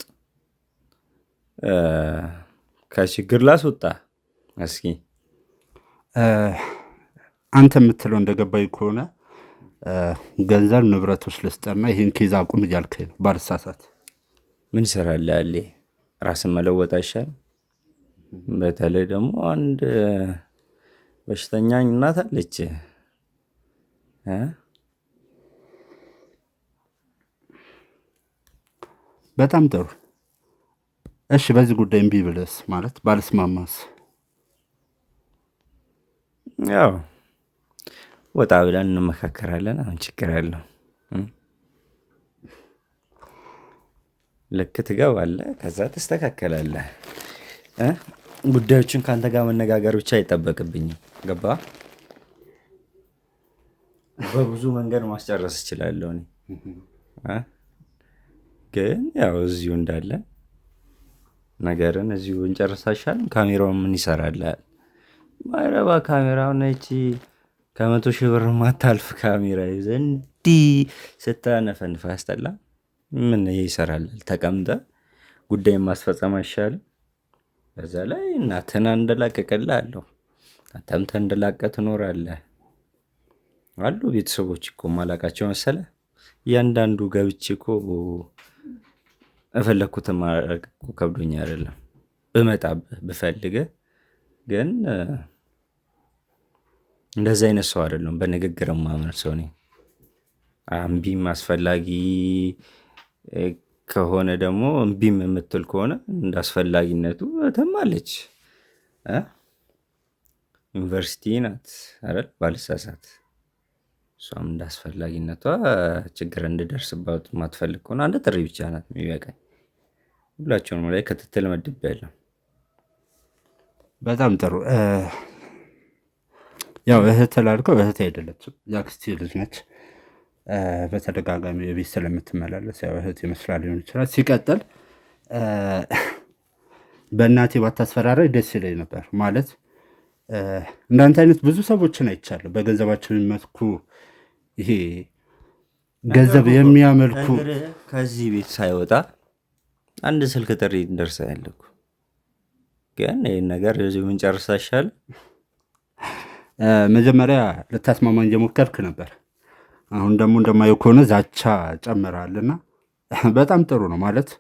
ከችግር ላስወጣ። እስኪ አንተ የምትለው እንደገባኝ ከሆነ ገንዘብ ንብረቶች ልስጠና ይህን ኬዝ አቁም እያልከኝ ነው ባልሳሳት? ምን ይሰራል አለ ራስን መለወጥ አይሻልም? በተለይ ደግሞ አንድ በሽተኛ እናት አለች። በጣም ጥሩ። እሺ፣ በዚህ ጉዳይ እምቢ ብለስ ማለት ባልስማማስ? ያው ወጣ ብለን እንመካከራለን። አሁን ችግር አለው? ልክ ትገባለህ፣ ከዛ ትስተካከላለህ። ጉዳዮችን ከአንተ ጋር መነጋገር ብቻ አይጠበቅብኝም። ገባ? በብዙ መንገድ ማስጨረስ እችላለሁ እኔ። ግን ያው እዚሁ እንዳለ ነገርን እዚሁ እንጨርስ አይሻልም? ካሜራው ምን ይሰራልሃል? ማይረባ ካሜራው ነች። 100 ሺህ ብር ማታልፍ ካሜራ ይዘህ እንዲህ ስታነፈንፍ ያስጠላ። ምን ይሰራልሃል? ተቀምጠህ ጉዳይን ማስፈጸም አይሻልም? በዛ ላይ እናትህን አንደላቀቅልሃለሁ፣ አንተም ተንደላቀህ ትኖራለህ። አሉ ቤተሰቦች እኮ ማላቃቸው መሰለህ? እያንዳንዱ ገብቼ እኮ እፈለግኩትን ማድረግ እኮ ከብዶኝ አይደለም። ብመጣብህ ብፈልግህ ግን እንደዚህ አይነት ሰው አይደለም። በንግግር ማመን ሰው ነኝ። እምቢም አስፈላጊ ከሆነ ደግሞ እምቢም የምትል ከሆነ እንደ አስፈላጊነቱ እተማለች። ዩኒቨርሲቲ ናት አይደል? ባልሳሳት። እሷም እንደ አስፈላጊነቷ ችግር እንድደርስባት ማትፈልግ ከሆነ አንድ ጥሪ ብቻ ናት የሚበቃኝ። ሁላቸውንም ላይ ክትትል መድቤያለሁ። በጣም ጥሩ። ያው እህት ላልከው እህት አይደለችም፣ የአክስቴ ልጅ ነች። በተደጋጋሚ የቤት ስለምትመላለስ ያው እህት ይመስላል ሊሆን ይችላል። ሲቀጥል በእናቴ ባታስፈራራኝ ደስ ይለኝ ነበር። ማለት እንዳንተ አይነት ብዙ ሰዎችን አይቻለሁ፣ በገንዘባቸው የሚመኩ ይሄ ገንዘብ የሚያመልኩ። ከዚህ ቤት ሳይወጣ አንድ ስልክ ጥሪ ደርሰሃል እኮ። ግን ይህን ነገር እዚሁ የምንጨርስ ይሻላል። መጀመሪያ ልታስማማኝ እየሞከርክ ነበር። አሁን ደግሞ እንደማየው ከሆነ ዛቻ ጨምራልና በጣም ጥሩ ነው። ማለት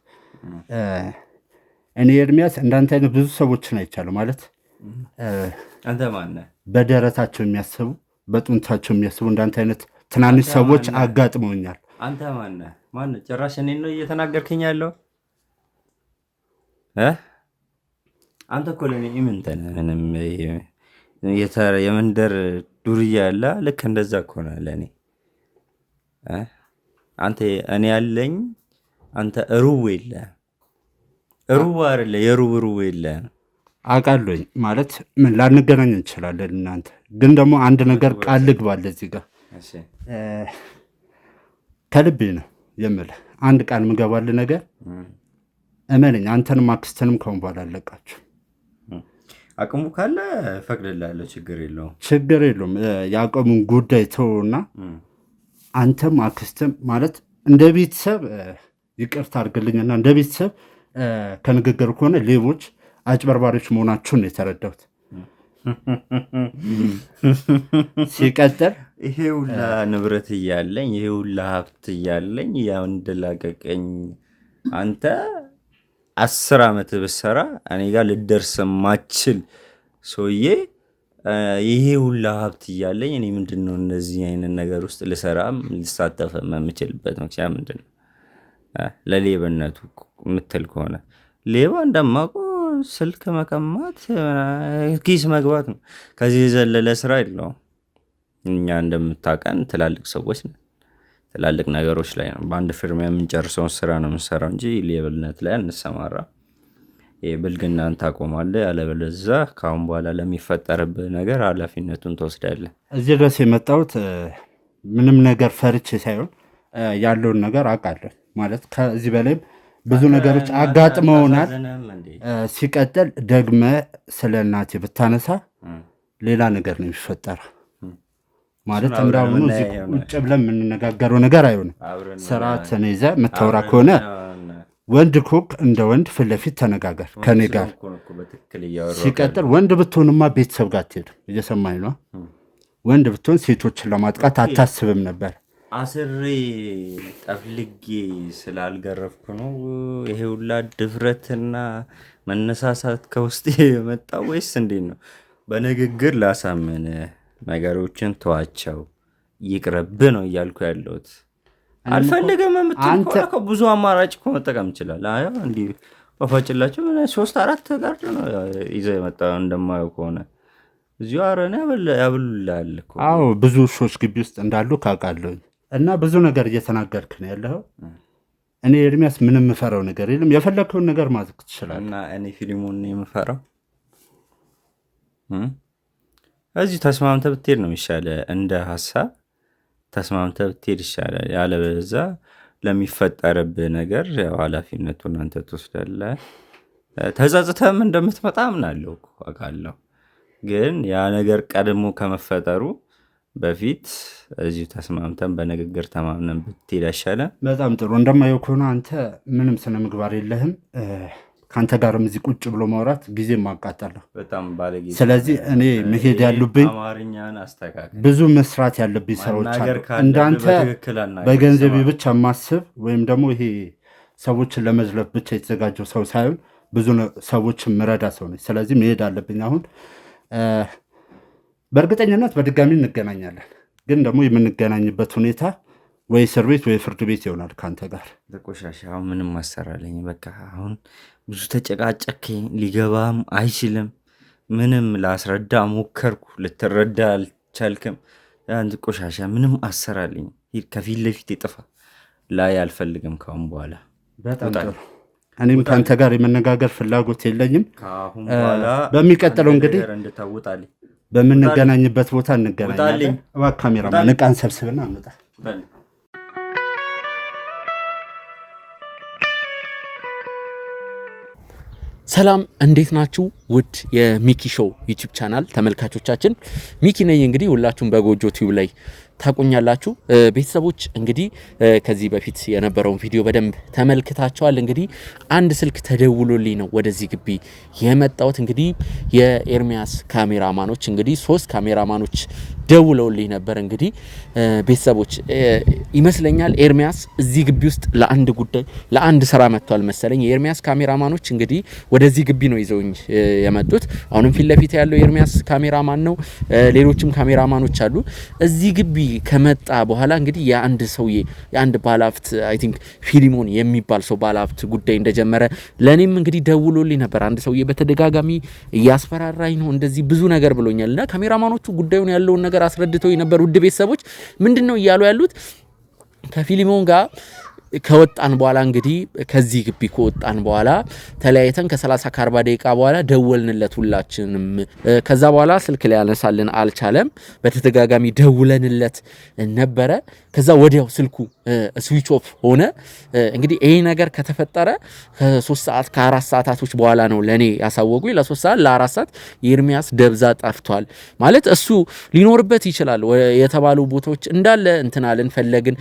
እኔ ኤርሚያስ እንዳንተ አይነት ብዙ ሰዎችን አይቻለሁ። ማለት አንተ ማነህ? በደረታቸው የሚያስቡ በጡንታቸው የሚያስቡ እንዳንተ አይነት ትናንሽ ሰዎች አጋጥመውኛል። አንተ ማነህ? ማነህ? ጭራሽ እኔን ነው እየተናገርክኝ ያለው? አንተ እኮ ለእኔ ምንም የመንደር ዱርያ ያለ ልክ እንደዛ እኮ ነህ ለእኔ። አንተ እኔ ያለኝ አንተ ሩብ የለህም። ሩብ አይደለ የሩብ የለህም። አውቃለሁኝ። ማለት ምን ላንገናኝ እንችላለን እናንተ ግን ደግሞ አንድ ነገር ቃል ልግባለህ እዚህ ጋር ከልቤ ነው የምልህ። አንድ ቃል ምገባልህ ነገር እመነኝ፣ አንተንም አክስትንም ከሆን በኋላ አለቃችሁ። አቅሙ ካለ እፈቅድልሃለሁ፣ ችግር የለውም። ችግር የለውም። የአቅሙን ጉዳይ ተውና አንተም አክስትም ማለት እንደ ቤተሰብ ይቅርታ አድርግልኝና እንደ ቤተሰብ ከንግግር ከሆነ ሌቦች፣ አጭበርባሪዎች መሆናችሁን ነው የተረዳሁት። ሲቀጥል ይሄ ሁላ ንብረት እያለኝ ይሄ ሁላ ሀብት እያለኝ ያንደላቀቀኝ አንተ 10 ዓመት ብትሰራ እኔ ጋር ልደርስ ማችል ሰውዬ ይሄ ሁላ ሀብት እያለኝ እኔ ምንድን ነው እነዚህ አይነት ነገር ውስጥ ልሰራም ልሳተፍም የምችልበት ምክንያት ምንድን ነው? ለሌብነቱ የምትል ከሆነ ሌባ እንደማውቀው ስልክ መቀማት፣ ኪስ መግባት ነው። ከዚህ የዘለለ ስራ የለውም። እኛ እንደምታውቀን ትላልቅ ሰዎች ነን። ትላልቅ ነገሮች ላይ ነው በአንድ ፊርማ የምንጨርሰውን ስራ ነው የምንሰራው እንጂ ሌብነት ላይ አንሰማራ። ብልግናን ታቆማለህ፣ ያለበለዚያ ከአሁን በኋላ ለሚፈጠርብህ ነገር ኃላፊነቱን ትወስዳለህ። እዚህ ድረስ የመጣሁት ምንም ነገር ፈርቼ ሳይሆን ያለውን ነገር አውቃለሁ። ማለት ከዚህ በላይም ብዙ ነገሮች አጋጥመውናል። ሲቀጥል ደግመ ስለ እናቴ ብታነሳ ሌላ ነገር ነው የሚፈጠረው። ማለት እንዳሁኑ ቁጭ ብለን የምንነጋገረው ነገር አይሆንም። ስርዓትን ይዘህ የምታወራ ከሆነ ወንድ ኮክ እንደ ወንድ ፊት ለፊት ተነጋገር ከኔ ጋር። ሲቀጥል ወንድ ብትሆንማ ቤተሰብ ጋር አትሄድም። እየሰማኝ ነው። ወንድ ብትሆን ሴቶችን ለማጥቃት አታስብም ነበር። አስሬ ጠፍልጌ ስላልገረፍኩ ነው ይሄ ሁላ ድፍረትና መነሳሳት ከውስጥ የመጣ ወይስ እንዴት ነው? በንግግር ላሳምን ነገሮችን ተዋቸው ይቅረብ ነው እያልኩ ያለሁት። አልፈልግም የምትል ከሆነ ብዙ አማራጭ እኮ መጠቀም ይችላል። እንዲህ በፋጭላቸው 3-4 ጋር ነው ይዘህ የመጣ እንደማየው ከሆነ እዚሁ አረነ ያብሉላል እኮ። አዎ ብዙ ውሾች ግቢ ውስጥ እንዳሉ ካውቃለሁ። እና ብዙ ነገር እየተናገርክ ነው ያለኸው። እኔ ኤርሚያስ ምንም የምፈራው ነገር የለም። የፈለግከውን ነገር ማድረግ ትችላለህ። እና እኔ ፊልሙን የምፈራው እዚህ ተስማምተህ ብትሄድ ነው የሚሻለው። እንደ ሀሳብ ተስማምተህ ብትሄድ ይሻላል። ያለበለዚያ ለሚፈጠርብህ ነገር ያው ኃላፊነቱን አንተ ትወስዳለህ። ተጸጽተህም እንደምትመጣ አምናለሁ እኮ አውቃለሁ። ግን ያ ነገር ቀድሞ ከመፈጠሩ በፊት እዚሁ ተስማምተን በንግግር ተማምነን ብትሄድ አይሻልም? በጣም ጥሩ። እንደማየው ከሆነ አንተ ምንም ስነ ምግባር የለህም። ከአንተ ጋርም እዚህ ቁጭ ብሎ ማውራት ጊዜ ማቃጠለሁ። በጣም ባለጌ። ስለዚህ እኔ መሄድ ያሉብኝ አማርኛን አስተካክል። ብዙ መስራት ያለብኝ ስራዎች አሉ። እንዳንተ በገንዘቤ ብቻ ማስብ ወይም ደግሞ ይሄ ሰዎችን ለመዝለፍ ብቻ የተዘጋጀው ሰው ሳይሆን ብዙ ሰዎችን ምረዳ ሰው ነኝ። ስለዚህ መሄድ አለብኝ አሁን። በእርግጠኝነት በድጋሚ እንገናኛለን፣ ግን ደግሞ የምንገናኝበት ሁኔታ ወይ እስር ቤት ወይ ፍርድ ቤት ይሆናል ከአንተ ጋር። በቆሻሻ አሁን ምንም አሰራለኝ። በቃ አሁን ብዙ ተጨቃጨከኝ፣ ሊገባም አይችልም። ምንም ላስረዳ ሞከርኩ፣ ልትረዳ አልቻልክም። አንድ ቆሻሻ ምንም አሰራለኝ። ከፊት ለፊት ይጥፋ ላይ አልፈልግም ካሁን በኋላ። በጣም ጥሩ። እኔም ከአንተ ጋር የመነጋገር ፍላጎት የለኝም። በሚቀጥለው እንግዲህ በምንገናኝበት ቦታ እንገናኛለን። ካሜራማን ዕቃን ሰብስብና እንውጣ። ሰላም እንዴት ናችሁ? ውድ የሚኪ ሾው ዩቲዩብ ቻናል ተመልካቾቻችን ሚኪ ነኝ። እንግዲህ ሁላችሁም በጎጆ ቲዩብ ላይ ታቁኛላችሁ። ቤተሰቦች እንግዲህ ከዚህ በፊት የነበረውን ቪዲዮ በደንብ ተመልክታችኋል። እንግዲህ አንድ ስልክ ተደውሎልኝ ነው ወደዚህ ግቢ የመጣሁት። እንግዲህ የኤርሚያስ ካሜራማኖች እንግዲህ 3 ካሜራማኖች ደውለውልኝ ነበር። እንግዲህ ቤተሰቦች ይመስለኛል ኤርሚያስ እዚህ ግቢ ውስጥ ለአንድ ጉዳይ ለአንድ ስራ መጥቷል መሰለኝ። የኤርሚያስ ካሜራማኖች እንግዲህ ወደዚህ ግቢ ነው ይዘውኝ የመጡት። አሁንም ፊት ለፊት ያለው ኤርሚያስ ካሜራማን ነው። ሌሎችም ካሜራማኖች አሉ። እዚህ ግቢ ከመጣ በኋላ እንግዲህ የአንድ ሰውዬ የአንድ ባለሀብት አይ ቲንክ ፊሊሞን የሚባል ሰው ባለሀብት ጉዳይ እንደጀመረ ለኔም እንግዲህ ደውሎልኝ ነበር። አንድ ሰውዬ በተደጋጋሚ እያስፈራራኝ ነው እንደዚህ ብዙ ነገር ብሎኛልና ካሜራማኖቹ ጉዳዩን ያለውን ነገር አስረድተው ነበር። ውድ ቤተሰቦች ምንድነው እያሉ ያሉት ከፊሊሞን ጋር ከወጣን በኋላ እንግዲህ ከዚህ ግቢ ከወጣን በኋላ ተለያይተን ከ30 ከ40 ደቂቃ በኋላ ደወልንለት ሁላችንም። ከዛ በኋላ ስልክ ላይ ያነሳልን አልቻለም። በተደጋጋሚ ደውለንለት ነበረ። ከዛ ወዲያው ስልኩ ስዊች ኦፍ ሆነ። እንግዲህ ይሄ ነገር ከተፈጠረ ከ3 ሰዓት ከ4 ሰዓታቶች በኋላ ነው ለኔ ያሳወቁኝ። ለ3 ሰዓት ለ4 ሰዓት የኤርሚያስ ደብዛ ጠፍቷል ማለት እሱ ሊኖርበት ይችላል የተባሉ ቦታዎች እንዳለ እንትናልን ፈለግን።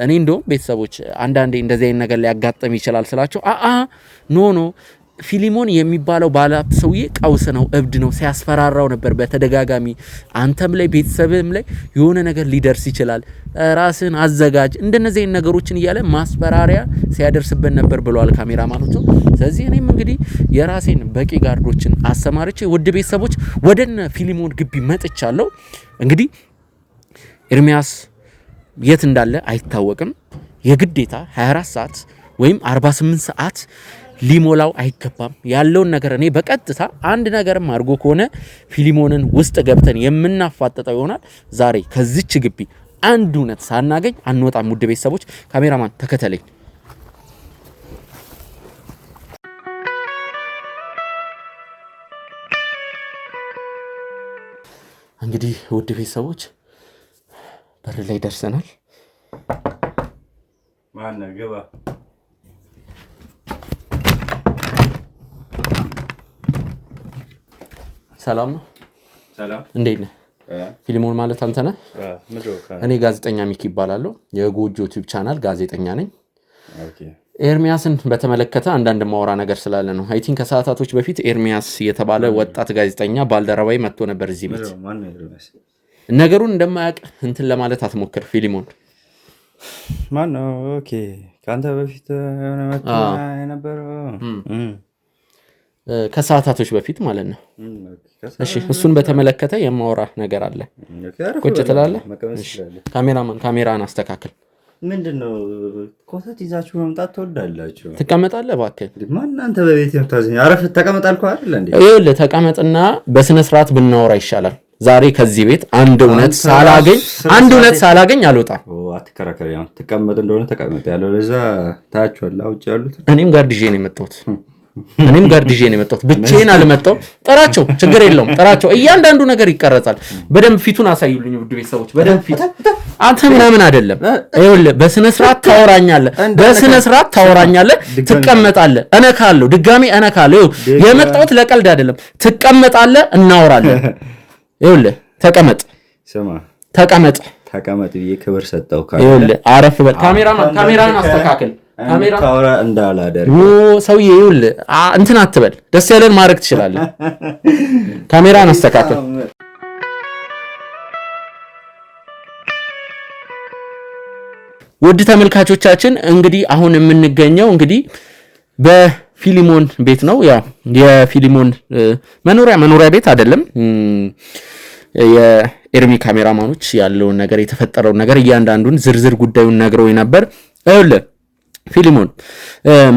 እኔ እንደውም ቤተሰቦች አንዳንዴ እንደዚህ አይነት ነገር ሊያጋጥም ይችላል ስላቸው ኖ ፊሊሞን የሚባለው ባለሀብት ሰውዬ ቀውስ ነው፣ እብድ ነው፣ ሲያስፈራራው ነበር በተደጋጋሚ አንተም ላይ ቤተሰብም ላይ የሆነ ነገር ሊደርስ ይችላል፣ ራስን አዘጋጅ፣ እንደነዚህ አይነት ነገሮችን እያለ ማስፈራሪያ ሲያደርስበት ነበር ብለዋል ካሜራማኖቹ። ስለዚህ እኔም እንግዲህ የራሴን በቂ ጋርዶችን አሰማርቼ ውድ ቤተሰቦች ወደነ ፊሊሞን ግቢ መጥቻለሁ። እንግዲህ ኤርሚያስ የት እንዳለ አይታወቅም። የግዴታ 24 ሰዓት ወይም 48 ሰዓት ሊሞላው አይገባም። ያለውን ነገር እኔ በቀጥታ አንድ ነገርም አድርጎ ከሆነ ፊሊሞንን ውስጥ ገብተን የምናፋጠጠው ይሆናል። ዛሬ ከዚች ግቢ አንድ እውነት ሳናገኝ አንወጣም። ውድ ቤተሰቦች ካሜራማን ተከተለኝ። እንግዲህ ውድ ቤተሰቦች በር ላይ ደርሰናል። ማን ገባ? ሰላም ነው። ሰላም እንዴት ነህ? ፊሊሞን ማለት አንተ ነህ? እኔ ጋዜጠኛ ሚኪ ይባላለሁ። የጎጆ ዩቲዩብ ቻናል ጋዜጠኛ ነኝ። ኤርሚያስን በተመለከተ አንዳንድ ማውራ ነገር ስላለ ነው። አይ ቲንክ ከሰዓታቶች በፊት ኤርሚያስ የተባለ ወጣት ጋዜጠኛ ባልደረባይ መጥቶ ነበር እዚህ ቤት። ነገሩን እንደማያውቅ እንትን ለማለት አትሞክር ፊሊሞን። ማን ነው? ኦኬ ካንተ በፊት የሆነ መጥቶ የነበረው ከሰዓታቶች በፊት ማለት ነው። እሺ እሱን በተመለከተ የማወራ ነገር አለ። ቁጭ ትላለህ? ካሜራማን ካሜራን አስተካክል። ምንድነው ኮተት ይዛችሁ መምጣት ትወዳላችሁ? ትቀመጣለህ እባክህ። ማን አንተ በቤት የምታዘኝ? አረፍ ተቀመጥ አልኩህ አይደል እንዴ? ይኸውልህ ተቀመጥና በስነ ስርዓት ብናወራ ይሻላል። ዛሬ ከዚህ ቤት አንድ እውነት ሳላገኝ አልወጣም። አትከራከሪ። ተቀመጥ እንደሆነ ተቀመጥ ያለው ለዛ ታያችኋል። ውጭ ያሉት እኔም ጋር ዲጄ ነው የመጣሁት። ብቻዬን አልመጣሁም። ጥራቸው፣ ችግር የለውም ጥራቸው። እያንዳንዱ ነገር ይቀረጻል። በደንብ ፊቱን አሳዩልኝ ውድ ቤተሰቦች፣ በደንብ ፊት። አንተ ምናምን አይደለም። ይኸውልህ በስነ ስርዓት ታወራኛለህ፣ ትቀመጣለህ። እነካለሁ፣ ድጋሜ እነካለሁ። የመጣሁት ለቀልድ አይደለም። ትቀመጣለህ፣ እናወራለን። ይኸውልህ ተቀመጥ ብዬ ክብር ሰጠው። ይኸውልህ አረፍ በል። ካሜራን አስተካክል። ካሜራ እንዳላደርግ ሰውዬ ይኸውልህ እንትን አትበል። ደስ ያለን ማድረግ ትችላለህ። ካሜራን አስተካክል። ውድ ተመልካቾቻችን እንግዲህ አሁን የምንገኘው እንግዲህ በፊሊሞን ቤት ነው። ያው የፊሊሞን መኖሪያ ቤት አይደለም። የኤርሚ ካሜራማኖች ያለውን ነገር የተፈጠረውን ነገር እያንዳንዱን ዝርዝር ጉዳዩን ነግረው ነበር። ይኸውልህ ፊሊሞን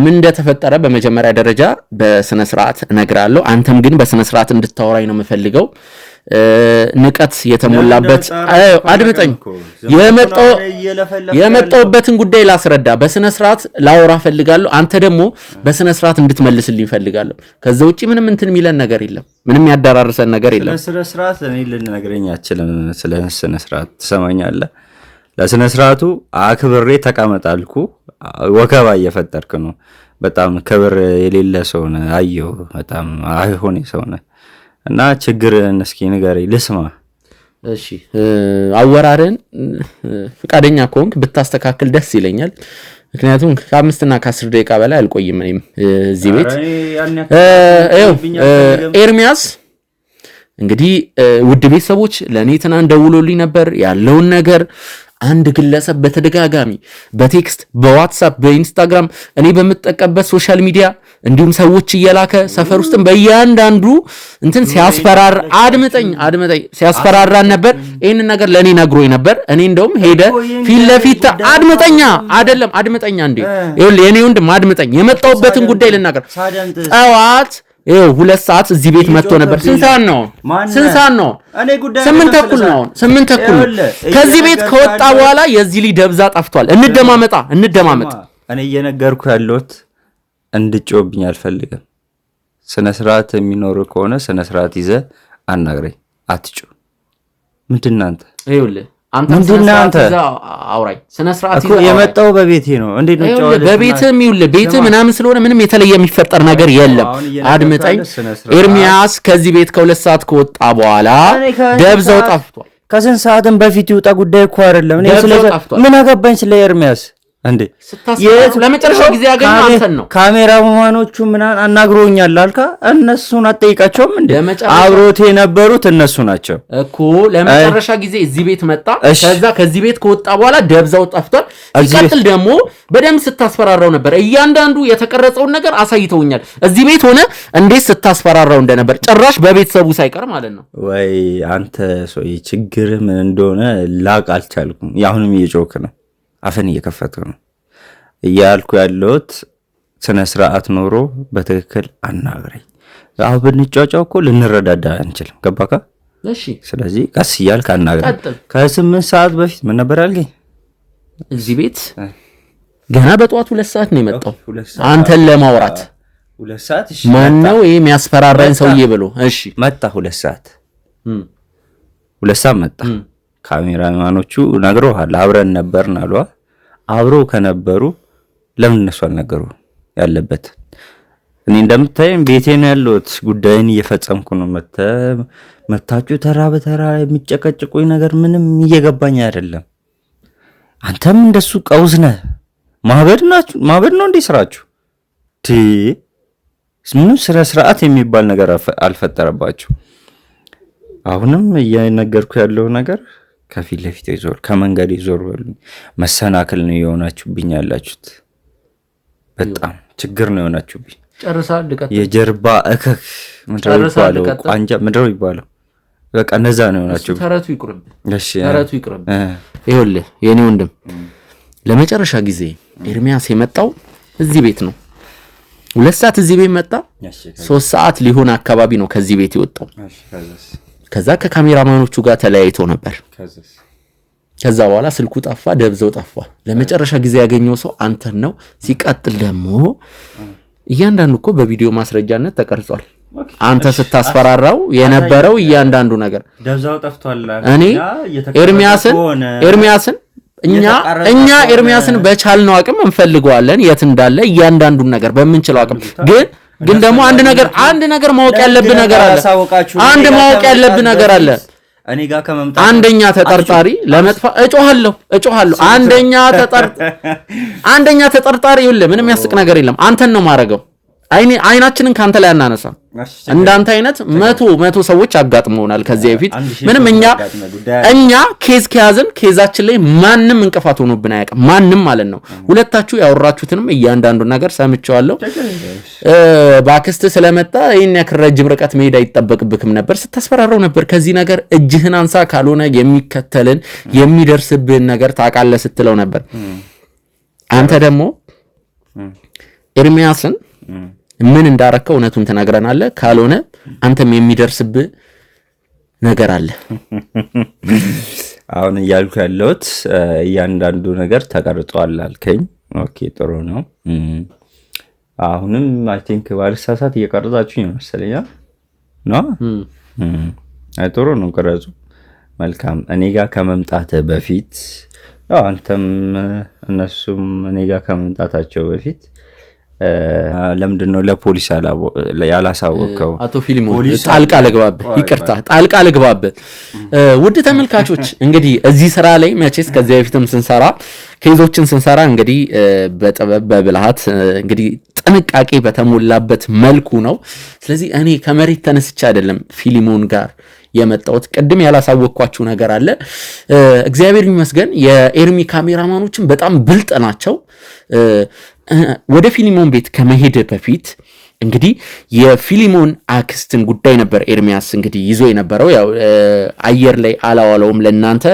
ምን እንደተፈጠረ በመጀመሪያ ደረጃ በስነ ስርዓት እነግራለሁ። አንተም ግን በስነ ስርዓት እንድታወራኝ ነው የምፈልገው። ንቀት የተሞላበት አድምጠኝ። የመጣሁበትን ጉዳይ ላስረዳ፣ በስነ ስርዓት ላወራ ፈልጋለሁ። አንተ ደግሞ በስነ ስርዓት እንድትመልስልኝ ፈልጋለሁ። ከዛ ውጪ ምንም እንትን የሚለን ነገር የለም፣ ምንም ያደራርሰን ነገር የለም። ስለ ስርዓት እኔ ልነግረኝ አልችልም። ስለ ስነ ስርዓት ትሰማኛለህ? ለስነ ስርዓቱ አክብሬ ተቀመጣልኩ። ወከባ እየፈጠርክ ነው። በጣም ክብር የሌለ ሰው ነህ። አየሁ በጣም አይሆን ሰው ነህ እና ችግርን እስኪ ንገረኝ ልስማ። እሺ አወራርን ፍቃደኛ ከሆንክ ብታስተካክል ደስ ይለኛል። ምክንያቱም ከ5 እና ከ10 ደቂቃ በላይ አልቆይም እኔም እዚህ ቤት። ኤርሚያስ እንግዲህ ውድ ቤተሰቦች ለእኔ ትናንት ደውሎልኝ ነበር ያለውን ነገር። አንድ ግለሰብ በተደጋጋሚ በቴክስት በዋትሳፕ በኢንስታግራም እኔ በምጠቀምበት ሶሻል ሚዲያ እንዲሁም ሰዎች እየላከ ሰፈር ውስጥም በእያንዳንዱ እንትን ሲያስፈራራ አድምጠኝ ሲያስፈራራን ነበር። ይህንን ነገር ለእኔ ነግሮኝ ነበር። እኔ እንደውም ሄደ ፊት ለፊት አድምጠኛ እንዴ የኔ ወንድም አድምጠኝ። የመጣሁበትን ጉዳይ ልናገር። ጠዋት 2 ሰዓት እዚህ ቤት መጥቶ ነበር። ስንት ሰዓት ነው? 8 ተኩል ነው። ከዚህ ቤት ከወጣ በኋላ የዚህ ልጅ ደብዛ ጠፍቷል። እንደማመጥ እኔ እየነገርኩ ያለሁት እንድጮብኝ አልፈልግም። ስነ ስርዓት የሚኖር ከሆነ ስነ ስርዓት ይዘህ አናግረኝ። አትጮ ምንድን አንተ አንተ አውራኝ ስነ ስርዓት ይዘህ የመጣው በቤቴ ነው። እንዴት ነው ጫወታ? በቤትም ቤት ምናምን ስለሆነ ምንም የተለየ የሚፈጠር ነገር የለም። አድምጠኝ ኤርሚያስ ከዚህ ቤት ከ2 ሰዓት ከወጣ በኋላ ደብዛው ጠፍቷል። ከስንት ሰዓትም በፊት ይውጣ ጉዳይ እኮ አይደለም። እኔ ምን አገባኝ ስለ ኤርሚያስ እንዴ? ለመጨረሻ ጊዜ ያገኘው አንተን ነው። ካሜራማኖቹ ምናምን አናግሮኛል አልካ። እነሱን አጠይቃቸውም እንዴ? አብሮት የነበሩት እነሱ ናቸው እኮ። ለመጨረሻ ጊዜ እዚህ ቤት መጣ። ከዚህ ቤት ከወጣ በኋላ ደብዛው ጠፍቷል። ሲቀጥል ደግሞ በደንብ ስታስፈራራው ነበር። እያንዳንዱ የተቀረጸውን ነገር አሳይተውኛል። እዚህ ቤት ሆነ እንዴት ስታስፈራራው እንደነበር ጭራሽ በቤተሰቡ ሳይቀር ማለት ነው። ወይ አንተ ሰውዬ ችግር ምን እንደሆነ ላቅ አልቻልኩም። አሁንም እየጮክ ነው፣ አፈን እየከፈትኩ ነው እያልኩ ያለሁት። ስነ ስርዓት ኖሮ በትክክል አናግረኝ። አሁን ብንጫጫው እኮ ልንረዳዳ አንችልም። ገባካ? እሺ። ስለዚህ ቀስ እያልክ አናግረኝ። ከ8 ሰዓት በፊት ምን ነበር ያልከኝ? እዚህ ቤት ገና በጠዋት 2 ሰዓት ነው የመጣው አንተን ለማውራት። 2 ሰዓት? እሺ። ማን ነው ይሄ የሚያስፈራራኝ ሰውዬ ብሎ? እሺ መጣ። 2 ሰዓት 2 ሰዓት መጣ። ካሜራማኖቹ ነግረውሃል፣ አብረን ነበርን አሉ። አብረው ከነበሩ ለምን እነሱ አልነገሩ ያለበት? እኔ እንደምታየኝ ቤቴ ነው ያለሁት፣ ጉዳይን እየፈጸምኩ ነው። መታችሁ ተራ በተራ የሚጨቀጭቁኝ ነገር ምንም እየገባኝ አይደለም። አንተም እንደሱ ቀውስ ነህ። ማበድ ነው እንዴ ስራችሁ? ምንም ስነ ስርዓት የሚባል ነገር አልፈጠረባችሁ። አሁንም እየነገርኩ ያለው ነገር ከፊት ለፊት ይዞር ከመንገድ ይዞር በሉኝ። መሰናክል ነው የሆናችሁብኝ ያላችሁት። በጣም ችግር ነው የሆናችሁብኝ። ጨርሳል። ልቀጥ የጀርባ እከክ ምንድነው ይባለው? ቋንጃ ምንድነው ይባለው? በቃ እነዛ ነው የሆናችሁብኝ። ተረቱ ይቅርብ። እሺ ተረቱ ይቅርብ። ይኸውልህ የኔ ወንድም ለመጨረሻ ጊዜ ኤርሚያስ የመጣው እዚህ ቤት ነው። 2 ሰዓት እዚህ ቤት መጣ። 3 ሰዓት ሊሆን አካባቢ ነው ከዚህ ቤት የወጣው። ከዛ ከካሜራማኖቹ ጋር ተለያይቶ ነበር። ከዛ በኋላ ስልኩ ጠፋ፣ ደብዘው ጠፋ። ለመጨረሻ ጊዜ ያገኘው ሰው አንተን ነው። ሲቀጥል ደግሞ እያንዳንዱ እኮ በቪዲዮ ማስረጃነት ተቀርጿል። አንተ ስታስፈራራው የነበረው እያንዳንዱ ነገር ደብዛው ጠፍቷል። እኔ ኤርሚያስን እኛ ኤርሚያስን በቻልነው አቅም እንፈልገዋለን፣ የት እንዳለ እያንዳንዱን ነገር በምንችለው አቅም ግን ደግሞ አንድ ነገር ማወቅ ያለብህ ነገር አለ። ማወቅ ያለብህ ነገር አለ። እኔ ጋር ከመምጣት አንደኛ ተጠርጣሪ ለመጥፋ እጮሃለሁ። አንደኛ ተጠርጣሪ ይኸውልህ፣ ምንም ያስቅ ነገር የለም። አንተን ነው ማረገው። አይናችንን ካንተ ላይ አናነሳ። እንዳንተ አይነት መቶ ሰዎች አጋጥመውናል ከዚህ በፊት። ምንም እኛ ኬዝ ከያዝን ኬዛችን ላይ ማንም እንቅፋት ሆኖብን አያውቅም። ማንም ማለት ነው። ሁለታችሁ ያወራችሁትንም እያንዳንዱ ነገር ሰምቼዋለሁ። ባክስት ስለመጣ ይሄን ያክል ረጅም ርቀት መሄድ አይጠበቅብክም ነበር። ስታስፈራራው ነበር። ከዚህ ነገር እጅህን አንሳ፣ ካልሆነ የሚከተልን የሚደርስብህን ነገር ታውቃለህ ስትለው ነበር። አንተ ደግሞ ኤርሚያስን ምን እንዳረከው እውነቱን ተናግረናለህ። ካልሆነ አንተም የሚደርስብህ ነገር አለ። አሁን እያልኩ ያለሁት እያንዳንዱ ነገር ተቀርጿል አልከኝ። ኦኬ ጥሩ ነው። አሁንም አይ ቲንክ ባልሳሳት እየቀረጻችሁኝ ነው መሰለኝ ነው። ጥሩ ነው፣ ቀረጹ። መልካም። እኔ ጋር ከመምጣት በፊት አንተም እነሱም እኔ ጋር ከመምጣታቸው በፊት ለምንድን ነው ለፖሊስ ያላሳወቀው? አቶ ፊሊሞን ጣልቃ ልግባብህ፣ ይቅርታ ጣልቃ ልግባብህ። ውድ ተመልካቾች እንግዲህ እዚህ ስራ ላይ መቼስ ከዚህ በፊትም ስንሰራ ኬዞችን ስንሰራ እንግዲህ በጥበብ በብልሃት እንግዲህ ጥንቃቄ በተሞላበት መልኩ ነው። ስለዚህ እኔ ከመሬት ተነስቼ አይደለም ፊሊሞን ጋር የመጣሁት። ቅድም ያላሳወቅኳችሁ ነገር አለ። እግዚአብሔር ይመስገን የኤርሚ ካሜራማኖችን በጣም ብልጥ ናቸው። ወደ ፊሊሞን ቤት ከመሄድ በፊት እንግዲህ የፊሊሞን አክስትን ጉዳይ ነበር ኤርሚያስ እንግዲህ ይዞ የነበረው። ያው አየር ላይ አላዋለውም፣ ለእናንተ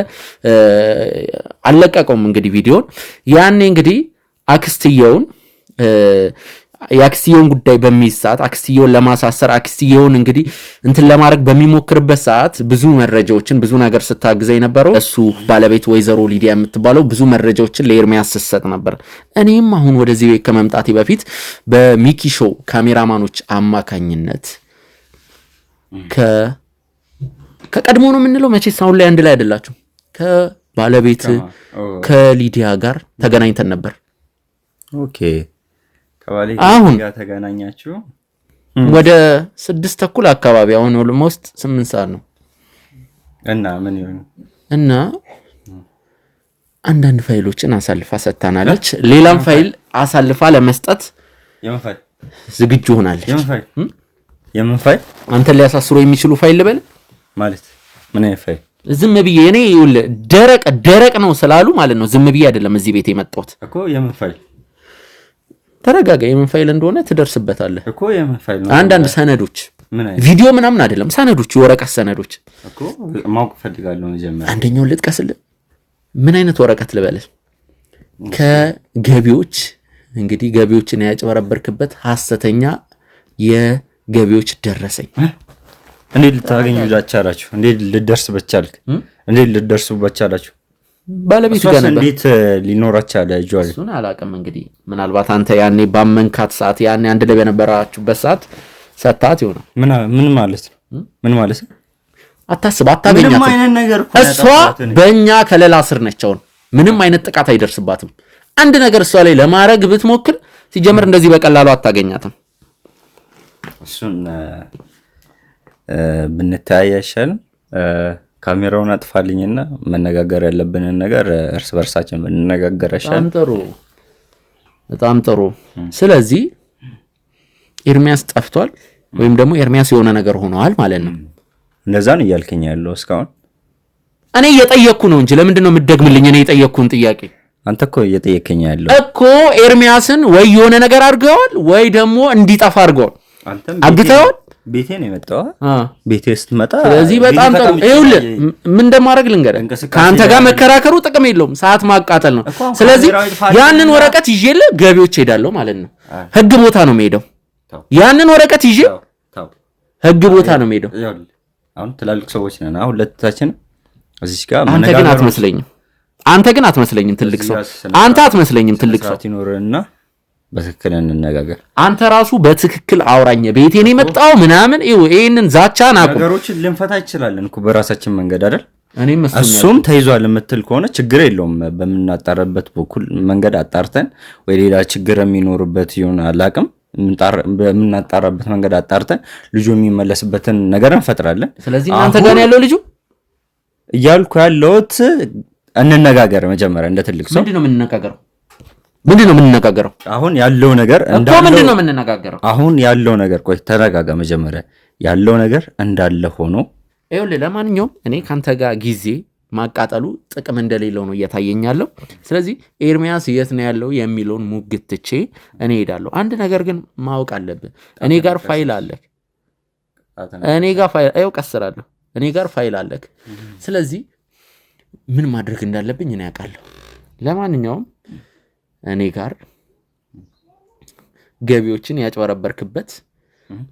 አልለቀቀውም እንግዲህ ቪዲዮን። ያኔ እንግዲህ አክስትየውን የአክስትየውን ጉዳይ በሚይዝ ሰዓት አክስትየውን ለማሳሰር አክስትየውን እንግዲህ እንትን ለማድረግ በሚሞክርበት ሰዓት ብዙ መረጃዎችን ብዙ ነገር ስታግዘ የነበረው እሱ ባለቤት ወይዘሮ ሊዲያ የምትባለው ብዙ መረጃዎችን ለኤርሚያስ ስትሰጥ ነበር። እኔም አሁን ወደዚህ ቤት ከመምጣቴ በፊት በሚኪ ሾው ካሜራማኖች አማካኝነት ከቀድሞ ነው የምንለው መቼስ አሁን ላይ አንድ ላይ አይደላችሁ ከባለቤት ከሊዲያ ጋር ተገናኝተን ነበር። ኦኬ አሁን ጋር ተገናኛችሁ ወደ 6:30 አካባቢ አሁን ኦልሞስት 8 ሰዓት ነው እና ምን ይሆን እና አንዳንድ ፋይሎችን አሳልፋ ሰጥታናለች። ሌላም ፋይል አሳልፋ ለመስጠት ዝግጁ ሆናለች። የምን ፋይል? አንተ ሊያሳስሩ የሚችሉ ፋይል ልበል ማለት ምን አይነት ፋይል? ዝም ብዬ እኔ ደረቅ ነው ስላሉ ማለት ነው ዝም ብዬ አይደለም እዚህ ቤት የመጣሁት እኮ። የምን ፋይል? ተረጋጋ። የምን ፋይል እንደሆነ ትደርስበታለህ እኮ። የምን ፋይል ነው? አንዳንድ ሰነዶች፣ ቪዲዮ ምናምን አይደለም፣ ሰነዶች፣ የወረቀት ሰነዶች እኮ ማወቅ ፈልጋለሁ። መጀመሪያ አንደኛውን ልጥቀስልህ። ምን አይነት ወረቀት ልበልህ? ከገቢዎች እንግዲህ ገቢዎችን ያጭበረበርክበት ሐሰተኛ የገቢዎች ደረሰኝ። እንዴት ልታገኙ ቻላችሁ? እንዴት ልደርስ በቻልክ? እንዴት ልደርሱ በቻላችሁ? ባለቤቱ ጋር ነበር። እንዴት ሊኖራች አለ ጆሪ? እሱን አላውቅም። እንግዲህ ምናልባት አንተ ያኔ ባመንካት ሰዓት ያኔ አንድ ላይ በነበራችሁበት ሰዓት ሰጣት ይሆናል። ምን ማለት ነው? ምን ማለት ነው? አታስብ፣ አታገኛትም። እሷ በእኛ ከለላ ስር ነች። ምንም አይነት ጥቃት አይደርስባትም። አንድ ነገር እሷ ላይ ለማድረግ ብትሞክር ሲጀምር እንደዚህ በቀላሉ አታገኛትም። እሱን ብንተያይ አይሻልም? ካሜራውን አጥፋልኝና መነጋገር ያለብንን ነገር እርስ በርሳችን ብንነጋገር አይሻልም? በጣም ጥሩ። ስለዚህ ኤርሚያስ ጠፍቷል ወይም ደግሞ ኤርሚያስ የሆነ ነገር ሆነዋል ማለት ነው። እንደዛ ነው እያልከኝ ያለው እስካሁን? እኔ እየጠየቅኩ ነው እንጂ ለምንድን ነው የምትደግምልኝ? እኔ የጠየቅኩን ጥያቄ አንተ እኮ እየጠየቅከኝ ያለው እኮ ኤርሚያስን ወይ የሆነ ነገር አድርገዋል ወይ ደግሞ እንዲጠፋ አድርገዋል። አግተዋል። ቤቴ ነው የመጣው። ቤቴ ስትመጣ ስለዚህ በጣም ጥሩ። ይኸውልህ ምን እንደማደርግ ልንገርህ። ከአንተ ጋር መከራከሩ ጥቅም የለውም፣ ሰዓት ማቃጠል ነው። ስለዚህ ያንን ወረቀት ይዤልህ ገቢዎች ሄዳለሁ ማለት ነው። ህግ ቦታ ነው የምሄደው። ያንን ወረቀት ይዤ ህግ ቦታ ነው የምሄደው። አሁን ትላልቅ ሰዎች ነን ሁለታችን እዚህ ጋር። አንተ ግን አትመስለኝም ትልቅ ሰው። አንተ አትመስለኝም ትልቅ ሰው። ይኖርና በትክክል እንነጋገር። አንተ ራሱ በትክክል አውራኝ። ቤቴን የመጣው ምናምን ይሄንን ዛቻን አቁም። ነገሮችን ልንፈታ ይችላልን እኮ በራሳችን መንገድ አይደል? እሱም ተይዟል የምትል ከሆነ ችግር የለውም። በምናጣራበት በኩል መንገድ አጣርተን ወይ ሌላ ችግር የሚኖርበት ይሆን አላቅም፣ በምናጣራበት መንገድ አጣርተን ልጁ የሚመለስበትን ነገር እንፈጥራለን። ስለዚህ እናንተ ጋር ያለው ልጁ እያልኩ ያለሁት እንነጋገር። መጀመሪያ እንደ ትልቅ ሰው ምንድን ነው የምንነጋገረው? አሁን ያለው ነገር ምንድን ነው የምንነጋገረው? አሁን ያለው ነገር ቆይ ተረጋጋ። መጀመሪያ ያለው ነገር እንዳለ ሆኖ ይኸውልህ፣ ለማንኛውም እኔ ካንተ ጋር ጊዜ ማቃጠሉ ጥቅም እንደሌለው ነው እየታየኛለሁ። ስለዚህ ኤርሚያስ የት ነው ያለው የሚለውን ሙግት ትቼ እኔ ሄዳለሁ። አንድ ነገር ግን ማወቅ አለብህ። እኔ ጋር ፋይል አለህ። ቀስራለሁ። እኔ ጋር ፋይል አለህ። ስለዚህ ምን ማድረግ እንዳለብኝ እኔ ያውቃለሁ። ለማንኛውም እኔ ጋር ገቢዎችን ያጭበረበርክበት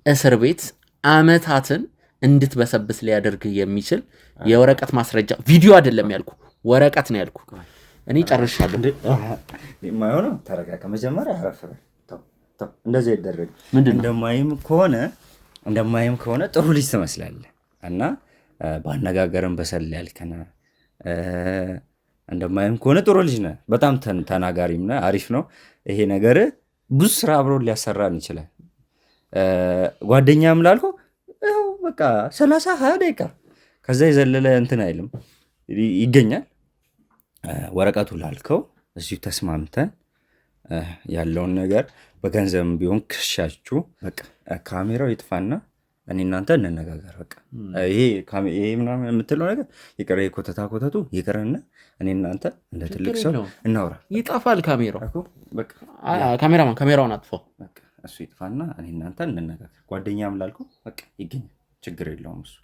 እስር ቤት አመታትን እንድትበሰብስ ሊያደርግ የሚችል የወረቀት ማስረጃ ቪዲዮ አይደለም ያልኩ፣ ወረቀት ነው ያልኩ። እኔ ጨርሻለሁ። የማይሆነው ተረጋጋ። መጀመሪያ አረፈረ እንደዚህ ይደረግ። እንደማይም ከሆነ ጥሩ ልጅ ትመስላለህ እና ባነጋገርን በሰል ያልከና እንደማይም ከሆነ ጥሩ ልጅ ነህ። በጣም ተናጋሪም ነህ። አሪፍ ነው ይሄ ነገር። ብዙ ስራ አብሮ ሊያሰራን ይችላል። ጓደኛም ላልከው በቃ 30-20 ደቂቃ ከዛ የዘለለ እንትን አይልም ይገኛል። ወረቀቱ ላልከው እዚሁ ተስማምተን ያለውን ነገር በገንዘብም ቢሆን ክሻችሁ በቃ ካሜራው ይጥፋና እኔ እናንተ እንነጋገር። በቃ ይሄ ምናምን የምትለው ነገር ይቅር፣ ኮተቱ ይቅርና እኔ እናንተ እንደ ትልቅ ሰው እናውራ። ይጠፋል ካሜራው። ካሜራውን አጥፋው። እሱ ይጥፋና እኔ እናንተ እንነጋገር። ጓደኛም ላልከው በቃ ይገኛል፣ ችግር የለውም እሱ